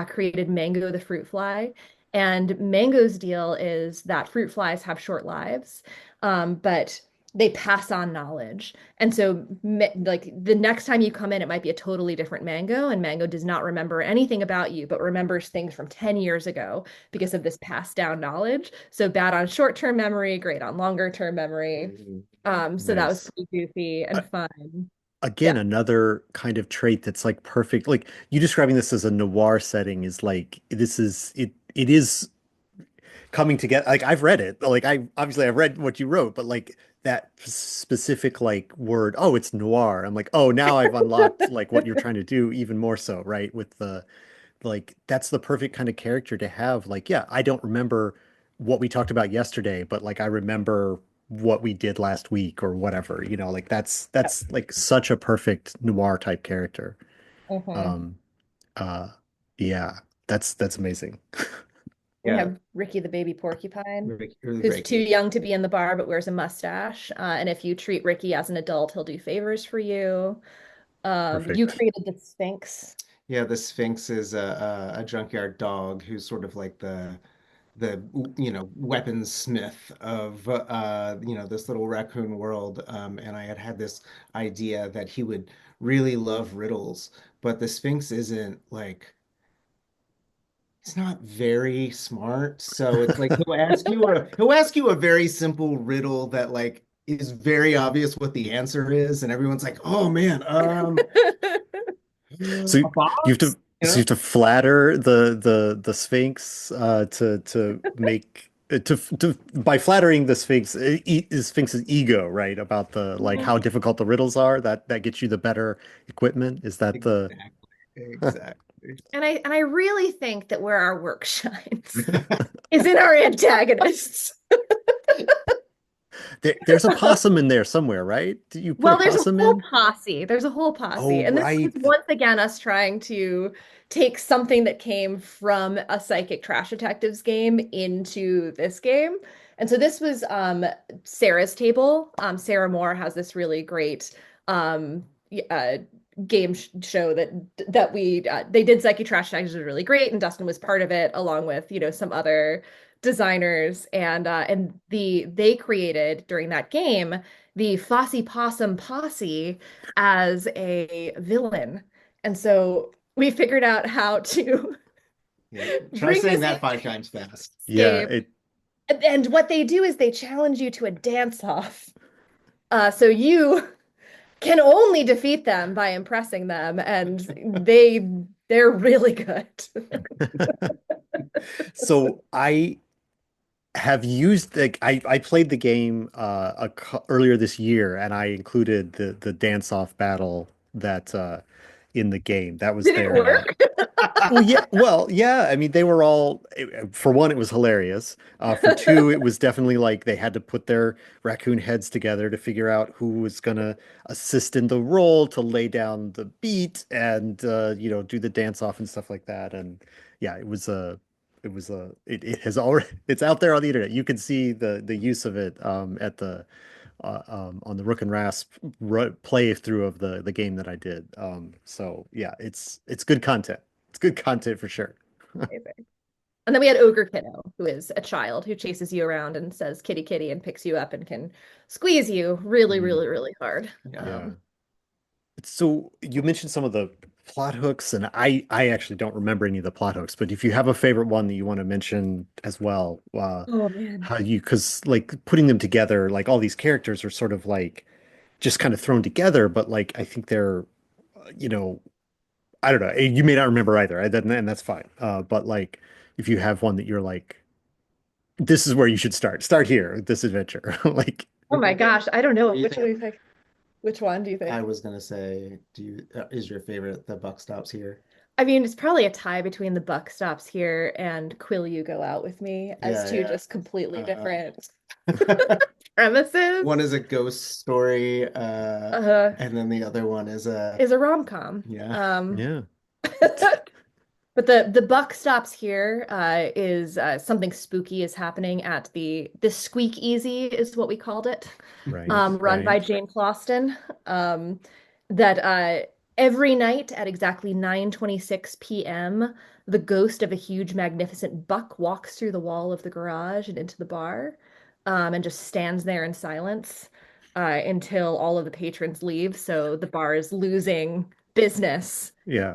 created Mango the fruit fly. And Mango's deal is that fruit flies have short lives, but they pass on knowledge. And so, like the next time you come in, it might be a totally different Mango, and Mango does not remember anything about you, but remembers things from 10 years ago because of this passed down knowledge. So bad on short-term memory, great on longer-term memory. Mhm. So that was Nice. pretty goofy Uh, and fun. Again, Yeah. another kind of trait that's like perfect. Like you describing this as a noir setting is like this is it is coming together. Like I've read it. Like I've read what you wrote, but like that specific like word, oh, it's noir. I'm like, oh, now I've unlocked like what you're trying to do even more so, right? With the like that's the perfect kind of character to have. Like, yeah, I don't remember what we talked about yesterday, but like I remember what we did last week or whatever, like that's like such a perfect noir type character. Mhm. Um, uh, yeah, that's amazing. We Yeah. have Ricky the baby porcupine, Really who's too Reiki. young to be in the bar but wears a mustache. And if you treat Ricky as an adult, he'll do favors for you. You Perfect. created the Sphinx. Yeah, the Sphinx is a junkyard dog who's sort of like the weaponsmith of this little raccoon world. And I had this idea that he would really love riddles, but the Sphinx isn't like he's not very smart. So it's like he'll ask you a very simple riddle that like is very obvious what the answer is, and everyone's like, "Oh man, So a you have to box?" You so you know? have to flatter the Sphinx to make to by flattering the Sphinx the Sphinx's ego, right? About the like how difficult the riddles are, that gets you the better equipment. Is that the Exactly. Exactly. And I really think that where our work shines is in our antagonists. there's a possum in there somewhere, right? Did you put a Well, there's a possum whole in? posse. There's a whole posse. Oh, And this was right. once again us trying to take something that came from a Psychic Trash Detectives game into this game. And so this was Sarah's table. Sarah Moore has this really great uh, game show that we they did Psychic Trash Detectives was really great, and Dustin was part of it along with some other designers and they created during that game the Fossy Possum Posse as a villain. And so we figured out how to Yeah. Try bring saying this that into 5 times fast. this Yeah, game. it And what they do is they challenge you to a dance off. So you can only defeat them by impressing them, and they're really good. so I have used like I played the game earlier this year and I included the dance off battle that in the game. That was Did it their work? yeah. I mean, they were all for one, it was hilarious. For two, it was definitely like they had to put their raccoon heads together to figure out who was gonna assist in the role to lay down the beat and do the dance off and stuff like that. And yeah, it has already it's out there on the internet. You can see the use of it at the on the Rook and Rasp playthrough of the game that I did. So yeah, it's good content. It's good content for sure. Amazing. And then we had Ogre Kiddo, who is a child who chases you around and says kitty kitty and picks you up and can squeeze you really, Mm, really, really hard. yeah. Yeah. So you mentioned some of the plot hooks, and I actually don't remember any of the plot hooks, but if you have a favorite one that you want to mention as well, Oh man. how you because like putting them together, like all these characters are sort of like just kind of thrown together, but like I think they're, you know, I don't know. You may not remember either, and that's fine. But like if you have one that you're like, this is where you should start. Start here, this adventure. Like, Oh my gosh, I don't know. Do you Which one do think you think? Which one do you I think? was gonna say, is your favorite the buck stops here? I mean, it's probably a tie between the buck stops here and Quill You Go Out With Me as Yeah, two yeah. just completely Uh, different premises. One is a ghost story, Uh, and then the other one is a is a rom-com. yeah. yeah, But the buck stops here is something spooky is happening at the Squeak Easy is what we called it, right, run by right. Jane Closton. That every night at exactly 9:26 p.m., the ghost of a huge, magnificent buck walks through the wall of the garage and into the bar, and just stands there in silence until all of the patrons leave. So the bar is losing business. Yeah,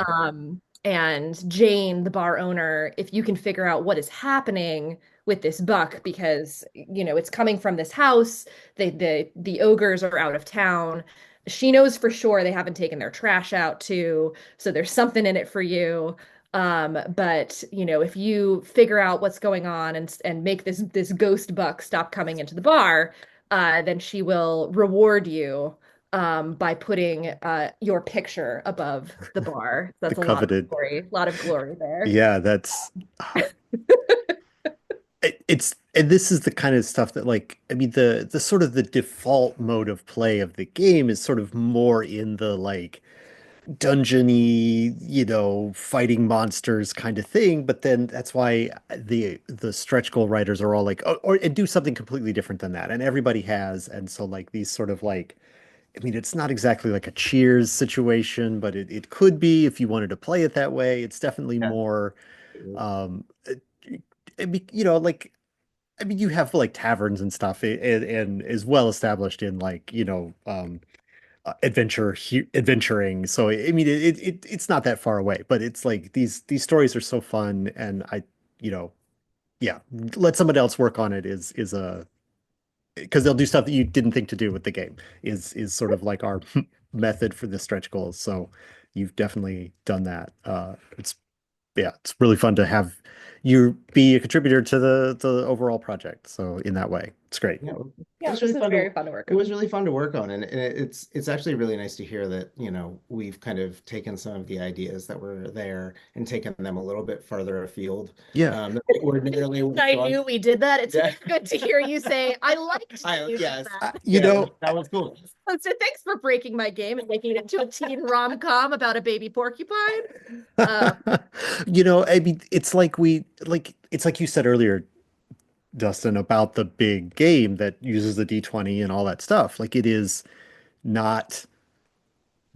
And Jane, the bar owner, if you can figure out what is happening with this buck, because it's coming from this house, the ogres are out of town. She knows for sure they haven't taken their trash out too, so there's something in it for you. But if you figure out what's going on and make this ghost buck stop coming into the bar, then she will reward you by putting your picture above the bar. the That's coveted. a lot of glory there. Yeah, that's it's and this is the kind of stuff that like I mean the sort of the default mode of play of the game is sort of more in the like dungeony, fighting monsters kind of thing. But then that's why the stretch goal writers are all like, oh, or and do something completely different than that. And everybody has. And so like these sort of like I mean, it's not exactly like a Cheers situation, but it could be if you wanted to play it that way. It's definitely Yeah. more, um, you know, like I mean, you have like taverns and stuff, and is well established in like adventuring. So I mean, it's not that far away, but it's like these stories are so fun, and you know, yeah, let somebody else work on it is a because they'll do stuff that you didn't think to do with the game is sort of like our method for the stretch goals. So you've definitely done that. It's yeah, it's really fun to have you be a contributor to the overall project. So in that way, it's great. Yeah, it Yeah, was this really is fun very to fun to work it on. was really fun to work on, and it's actually really nice to hear that, we've kind of taken some of the ideas that were there and taken them a little bit farther afield Yeah. than they ordinarily would have I gone. knew we did that. It's Yeah, good to hear you say, I liked that you did yes, that. You yeah, know, that was cool. So thanks for breaking my game and making it into a teen rom-com about a baby porcupine. Uh, I mean, it's like you said earlier, Dustin, about the big game that uses the D20 and all that stuff. Like it is not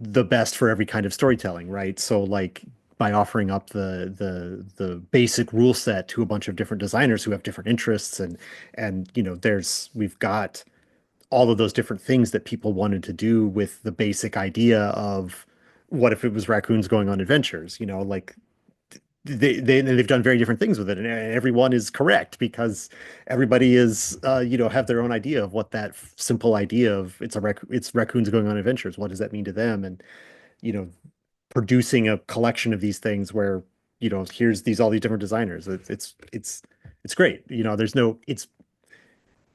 the best for every kind of storytelling, right? So like by offering up the basic rule set to a bunch of different designers who have different interests and we've got all of those different things that people wanted to do with the basic idea of what if it was raccoons going on adventures, like they've done very different things with it, and everyone is correct because everybody is have their own idea of what that simple idea of it's raccoons going on adventures, what does that mean to them, and you know producing a collection of these things where here's these all these different designers. It's great. There's no it's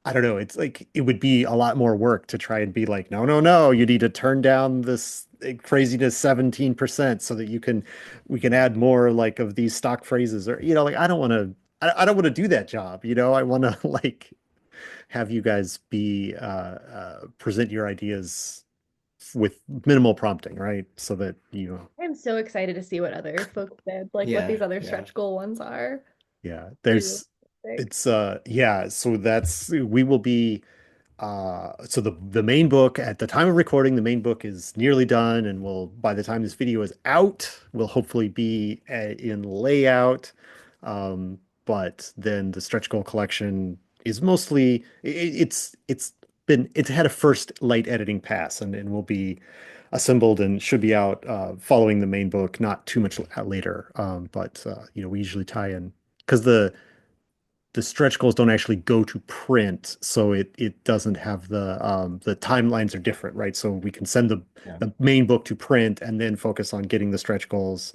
I don't know. It's like it would be a lot more work to try and be like, no, no, no, you need to turn down this craziness 17% so that we can add more like of these stock phrases or like I don't want to do that job. I want to like have you guys be present your ideas with minimal prompting, right? So that I'm so excited to see what other folks did, like what these Yeah, other yeah. stretch goal ones are. yeah, Be really there's big. it's yeah, so that's we will be so the main book at the time of recording, the main book is nearly done, and will by the time this video is out, will hopefully be in layout. But then the stretch goal collection is mostly it's had a first light editing pass and will be assembled and should be out following the main book, not too much later. But we usually tie in because the stretch goals don't actually go to print, so it doesn't have the timelines are different, right? So we can send Yeah. the main book to print and then focus on getting the stretch goals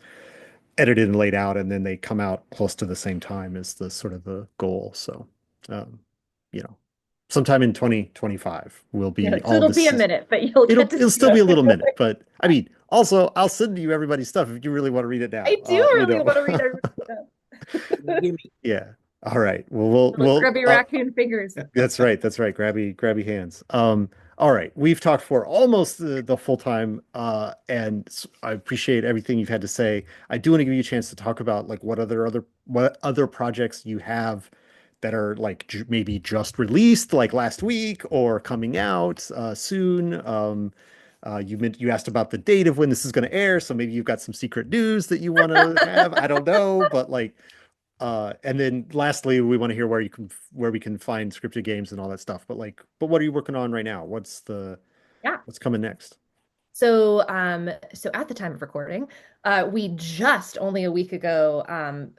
edited and laid out, and then they come out close to the same time as the sort of the goal. So, um, you know, sometime in 2025 will Yeah, be so all it'll be a this. minute, but you'll get to It'll see still be a it. little minute, but I mean, also I'll send you everybody's stuff if you really want to read it I now. do really want to read everything. Gimme. Yeah. All right. Well, we'll Grubby raccoon fingers. that's right. That's right. Grabby hands. All right. We've talked for almost the full time, and I appreciate everything you've had to say. I do want to give you a chance to talk about like what other projects you have that are like maybe just released, like last week, or coming out soon. You asked about the date of when this is going to air, so maybe you've got some secret news that you want to have. I don't know, but like and then lastly, we want to hear where we can find scripted games and all that stuff. But what are you working on right now? Yeah. What's coming next? So at the time of recording, we just only a week ago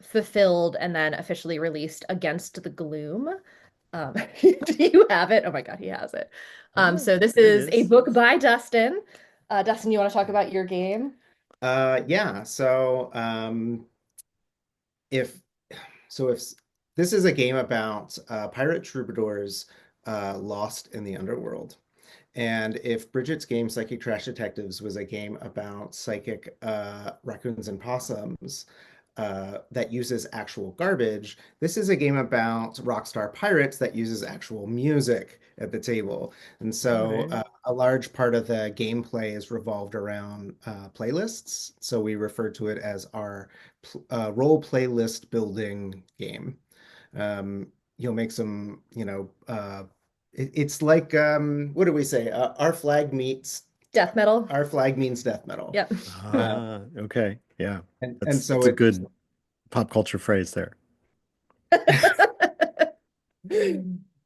fulfilled and then officially released Against the Gloom. Do you have it? Oh my God, he has it. Oh, So this there it is a is. book by Dustin. Dustin, you want to talk about your game? Yeah, so if if this is a game about pirate troubadours lost in the underworld. And if Brigitte's game, Psychic Trash Detectives, was a game about psychic raccoons and possums that uses actual garbage, this is a game about rockstar pirates that uses actual music at the table. And All so right. a large part of the gameplay is revolved around playlists. So we refer to it as our role playlist building game. You'll make some, It's like what do we say? Death metal. Our flag means death metal. Yep. Uh, Okay. Yeah. and That's so a it's good pop culture phrase there.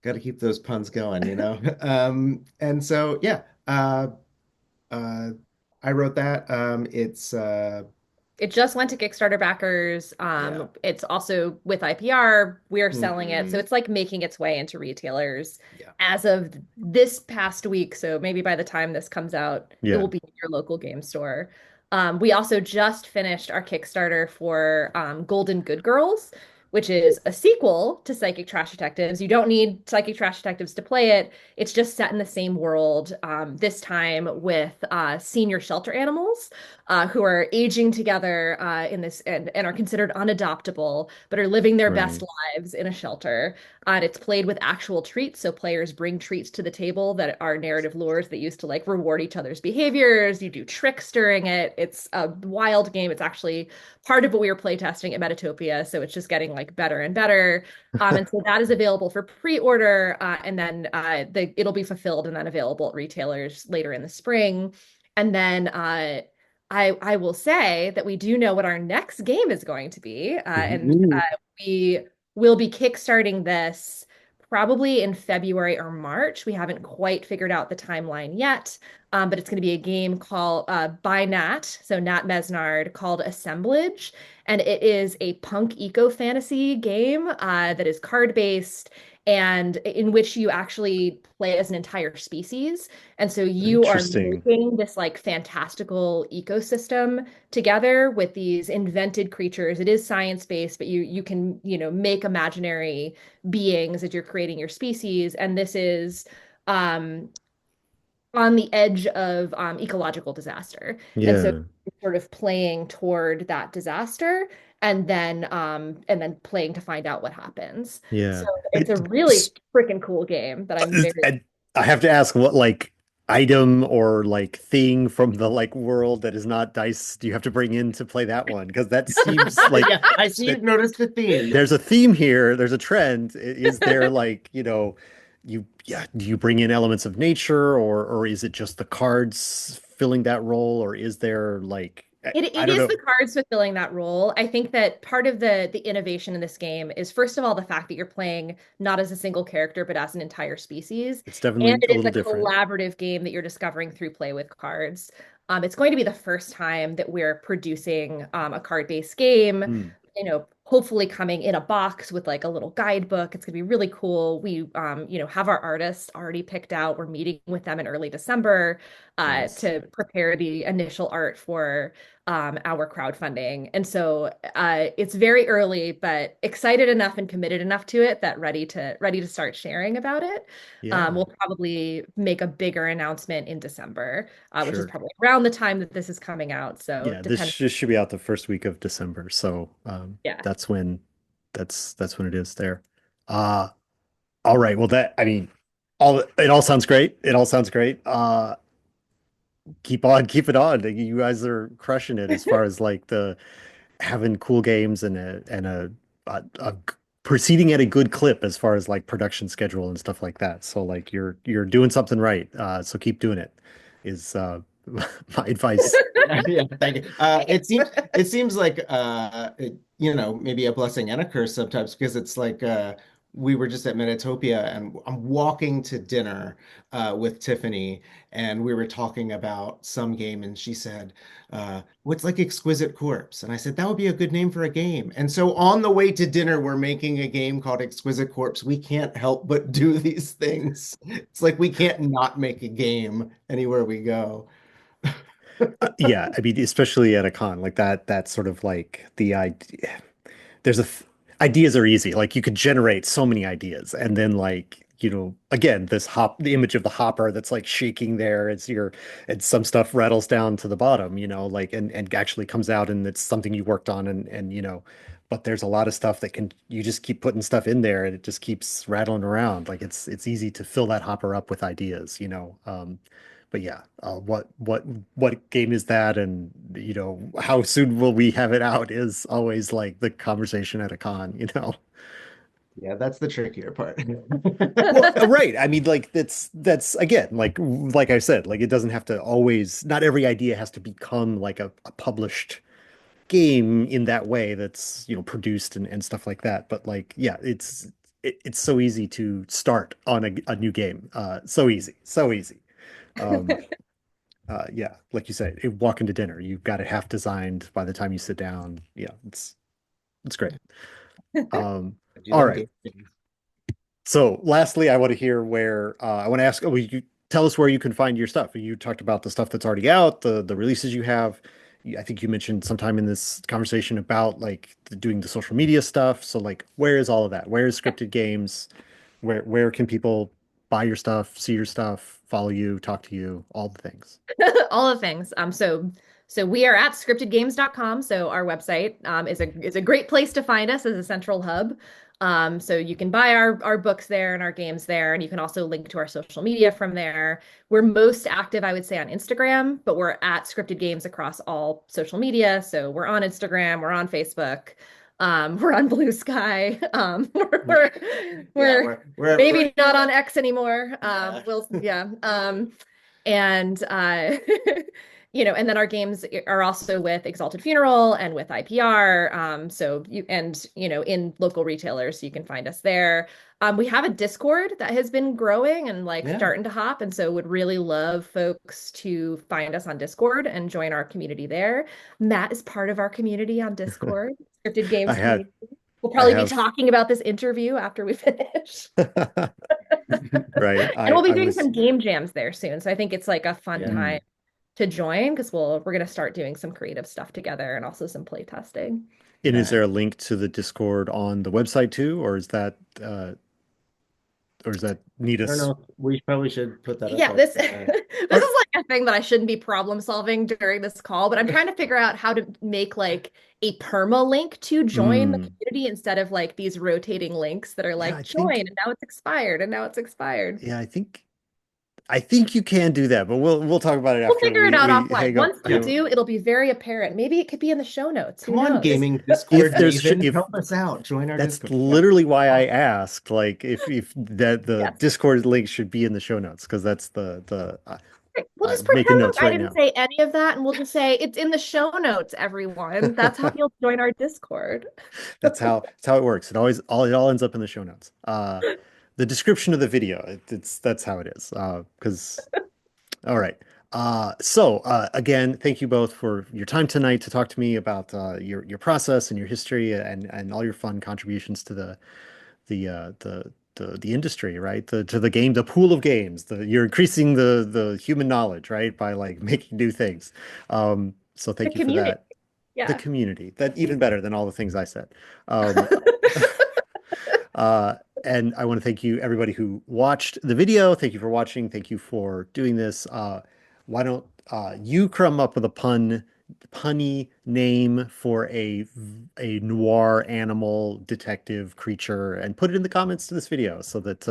got to keep those puns going, you know. And so yeah, uh, I wrote that. It just went to Kickstarter backers. Yeah. It's also with IPR. We're selling it. So Hmm. it's like making its way into retailers Yeah. as of this past week. So maybe by the time this comes out, it will Yeah. be in your local game store. We also just finished our Kickstarter for Golden Good Girls, which is a sequel to Psychic Trash Detectives. You don't need Psychic Trash Detectives to play it. It's just set in the same world, this time with senior shelter animals who are aging together in this and are considered unadoptable, but are living their best Right. lives in a shelter. And it's played with actual treats. So players bring treats to the table that are narrative lures that used to like reward each other's behaviors. You do tricks during it. It's a wild game. It's actually part of what we were playtesting at Metatopia. So it's just getting like better and better. And so that is available for pre-order, and then it'll be fulfilled and then available at retailers later in the spring. And then I will say that we do know what our next game is going to be, and Ooh. we will be kickstarting this probably in February or March. We haven't quite figured out the timeline yet, but it's going to be a game called by Nat, so Nat Mesnard, called Assemblage, and it is a punk eco fantasy game that is card based and in which you actually play as an entire species. And so you are Interesting. making this like fantastical ecosystem together with these invented creatures. It is science-based, but you can, make imaginary beings as you're creating your species. And this is um on the edge of ecological disaster. And so Yeah. sort of playing toward that disaster and then playing to find out what happens. So Yeah. it's a really freaking cool game that I'm very I, I have to ask what like item or like thing from the like world that is not dice do you have to bring in to play that one? Because that seems like Yeah, I see you've that noticed the theme. there's a theme here, there's a trend. Is there like, do you bring in elements of nature or is it just the cards filling that role or is there like I It don't is know. the cards fulfilling that role. I think that part of the innovation in this game is first of all the fact that you're playing not as a single character but as an entire species, It's and definitely a it is little a different. collaborative game that you're discovering through play with cards. It's going to be the first time that we're producing a card-based game, Hmm. hopefully coming in a box with like a little guidebook. It's going to be really cool. We have our artists already picked out. We're meeting with them in early December Nice. to prepare the initial art for our crowdfunding. And so it's very early, but excited enough and committed enough to it that ready to start sharing about it. Yeah, We'll probably make a bigger announcement in December, which is sure. probably around the time that this is coming out. So Yeah, depending, this should be out the first week of December, so yeah. that's when that's when it is there. Uh all right. Well, that I mean, all it all sounds great. It all sounds great. Keep on, keep it on. You guys are crushing it as far as like the having cool games and a proceeding at a good clip as far as like production schedule and stuff like that. So like you're doing something right. So keep doing it is my advice. Yeah, thank you. It seems like maybe a blessing and a curse sometimes because it's like we were just at Metatopia and I'm walking to dinner with Tiffany and we were talking about some game and she said, "What's like Exquisite Corpse?" And I said, "That would be a good name for a game." And so on the way to dinner, we're making a game called Exquisite Corpse. We can't help but do these things. It's like we can't not make a game anywhere we go. Yeah, I mean, especially at a con like that, that's sort of like the idea. There's a ideas are easy. Like you could generate so many ideas, and then like again, the image of the hopper that's like shaking there as you're, and some stuff rattles down to the bottom, like and actually comes out, and it's something you worked on, and but there's a lot of stuff that can you just keep putting stuff in there, and it just keeps rattling around. Like it's easy to fill that hopper up with ideas. But yeah, what game is that, and how soon will we have it out? Is always like the conversation at a con. Yeah, that's the trickier part. Well, right. I mean, like that's again, like I said, like it doesn't have to always, not every idea has to become like a published game in that way that's, produced and stuff like that. But like, yeah, it's so easy to start on a new game. So easy, so easy. Um, yeah, like you said, walk into dinner, you've got it half designed by the time you sit down. Yeah, it's great. Um, I do all love right. game things. So lastly, I want to hear I want to ask, you tell us where you can find your stuff. You talked about the stuff that's already out, the releases you have. I think you mentioned sometime in this conversation about like doing the social media stuff. So like, where is all of that? Where is Scripted Games? Where can people buy your stuff, see your stuff, follow you, talk to you, all the things? All the things. So we are at scriptedgames.com. So our website is a great place to find us as a central hub. So you can buy our books there and our games there, and you can also link to our social media from there. We're most active, I would say, on Instagram, but we're at Scripted Games across all social media. So we're on Instagram, we're on Facebook, we're on Blue Sky. Yeah, We're we're everywhere. maybe not on X anymore. Yeah. We'll yeah. And and then our games are also with Exalted Funeral and with IPR. So in local retailers, so you can find us there. We have a Discord that has been growing and like Yeah. starting to hop, and so would really love folks to find us on Discord and join our community there. Matt is part of our community on Discord, Scripted I Games have, community. We'll I probably be have, talking about this interview after we finish. right. And we'll be I doing was, some game jams there soon. So I think it's like a fun Yeah. time to join because we're gonna start doing some creative stuff together and also some play testing. and is there Nice. a link to the Discord on the website too, or is that need I don't us? know. We probably should put that up Yeah, on. this this is like a thing that I shouldn't be problem solving during this call, but I'm trying to figure out how to make like a perma link to join the Mm, community instead of like these rotating links that are yeah, like join and now it's expired and now it's expired. yeah, I think you can do that, but we'll talk about it We'll after figure it out we offline. hang up. Once we Yeah. do, it'll be very apparent. Maybe it could be in the show notes. Who Come on, knows? gaming If Discord there's Maven, if help us out. Join our That's Discord. Yeah. literally why I asked, like, if that the Yes. Discord link should be in the show notes, because that's the Right. We'll just I'm pretend making like notes I right didn't now. say any of that, and we'll just say it's in the show notes, everyone. That's how you'll join our Discord. That's how it works. It all ends up in the show notes. The description of the video, that's how it is. Because all right. Again, thank you both for your time tonight to talk to me about your process and your history and all your fun contributions to the industry, right? To the game, the pool of games. You're increasing the human knowledge, right? By like making new things. So The thank you for community. that. The Yeah. community, that even better than all the things I said. Um, uh, and I want to thank you, everybody who watched the video. Thank you for watching. Thank you for doing this. Why don't you come up with a punny name for a noir animal detective creature and put it in the comments to this video so that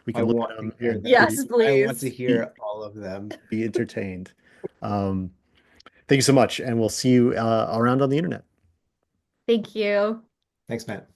we I can look at want to them hear and them. Yes, I want to please. be hear all of them. be entertained. Um, thank you so much, and we'll see you around on the internet. Thank you. Thanks, Matt.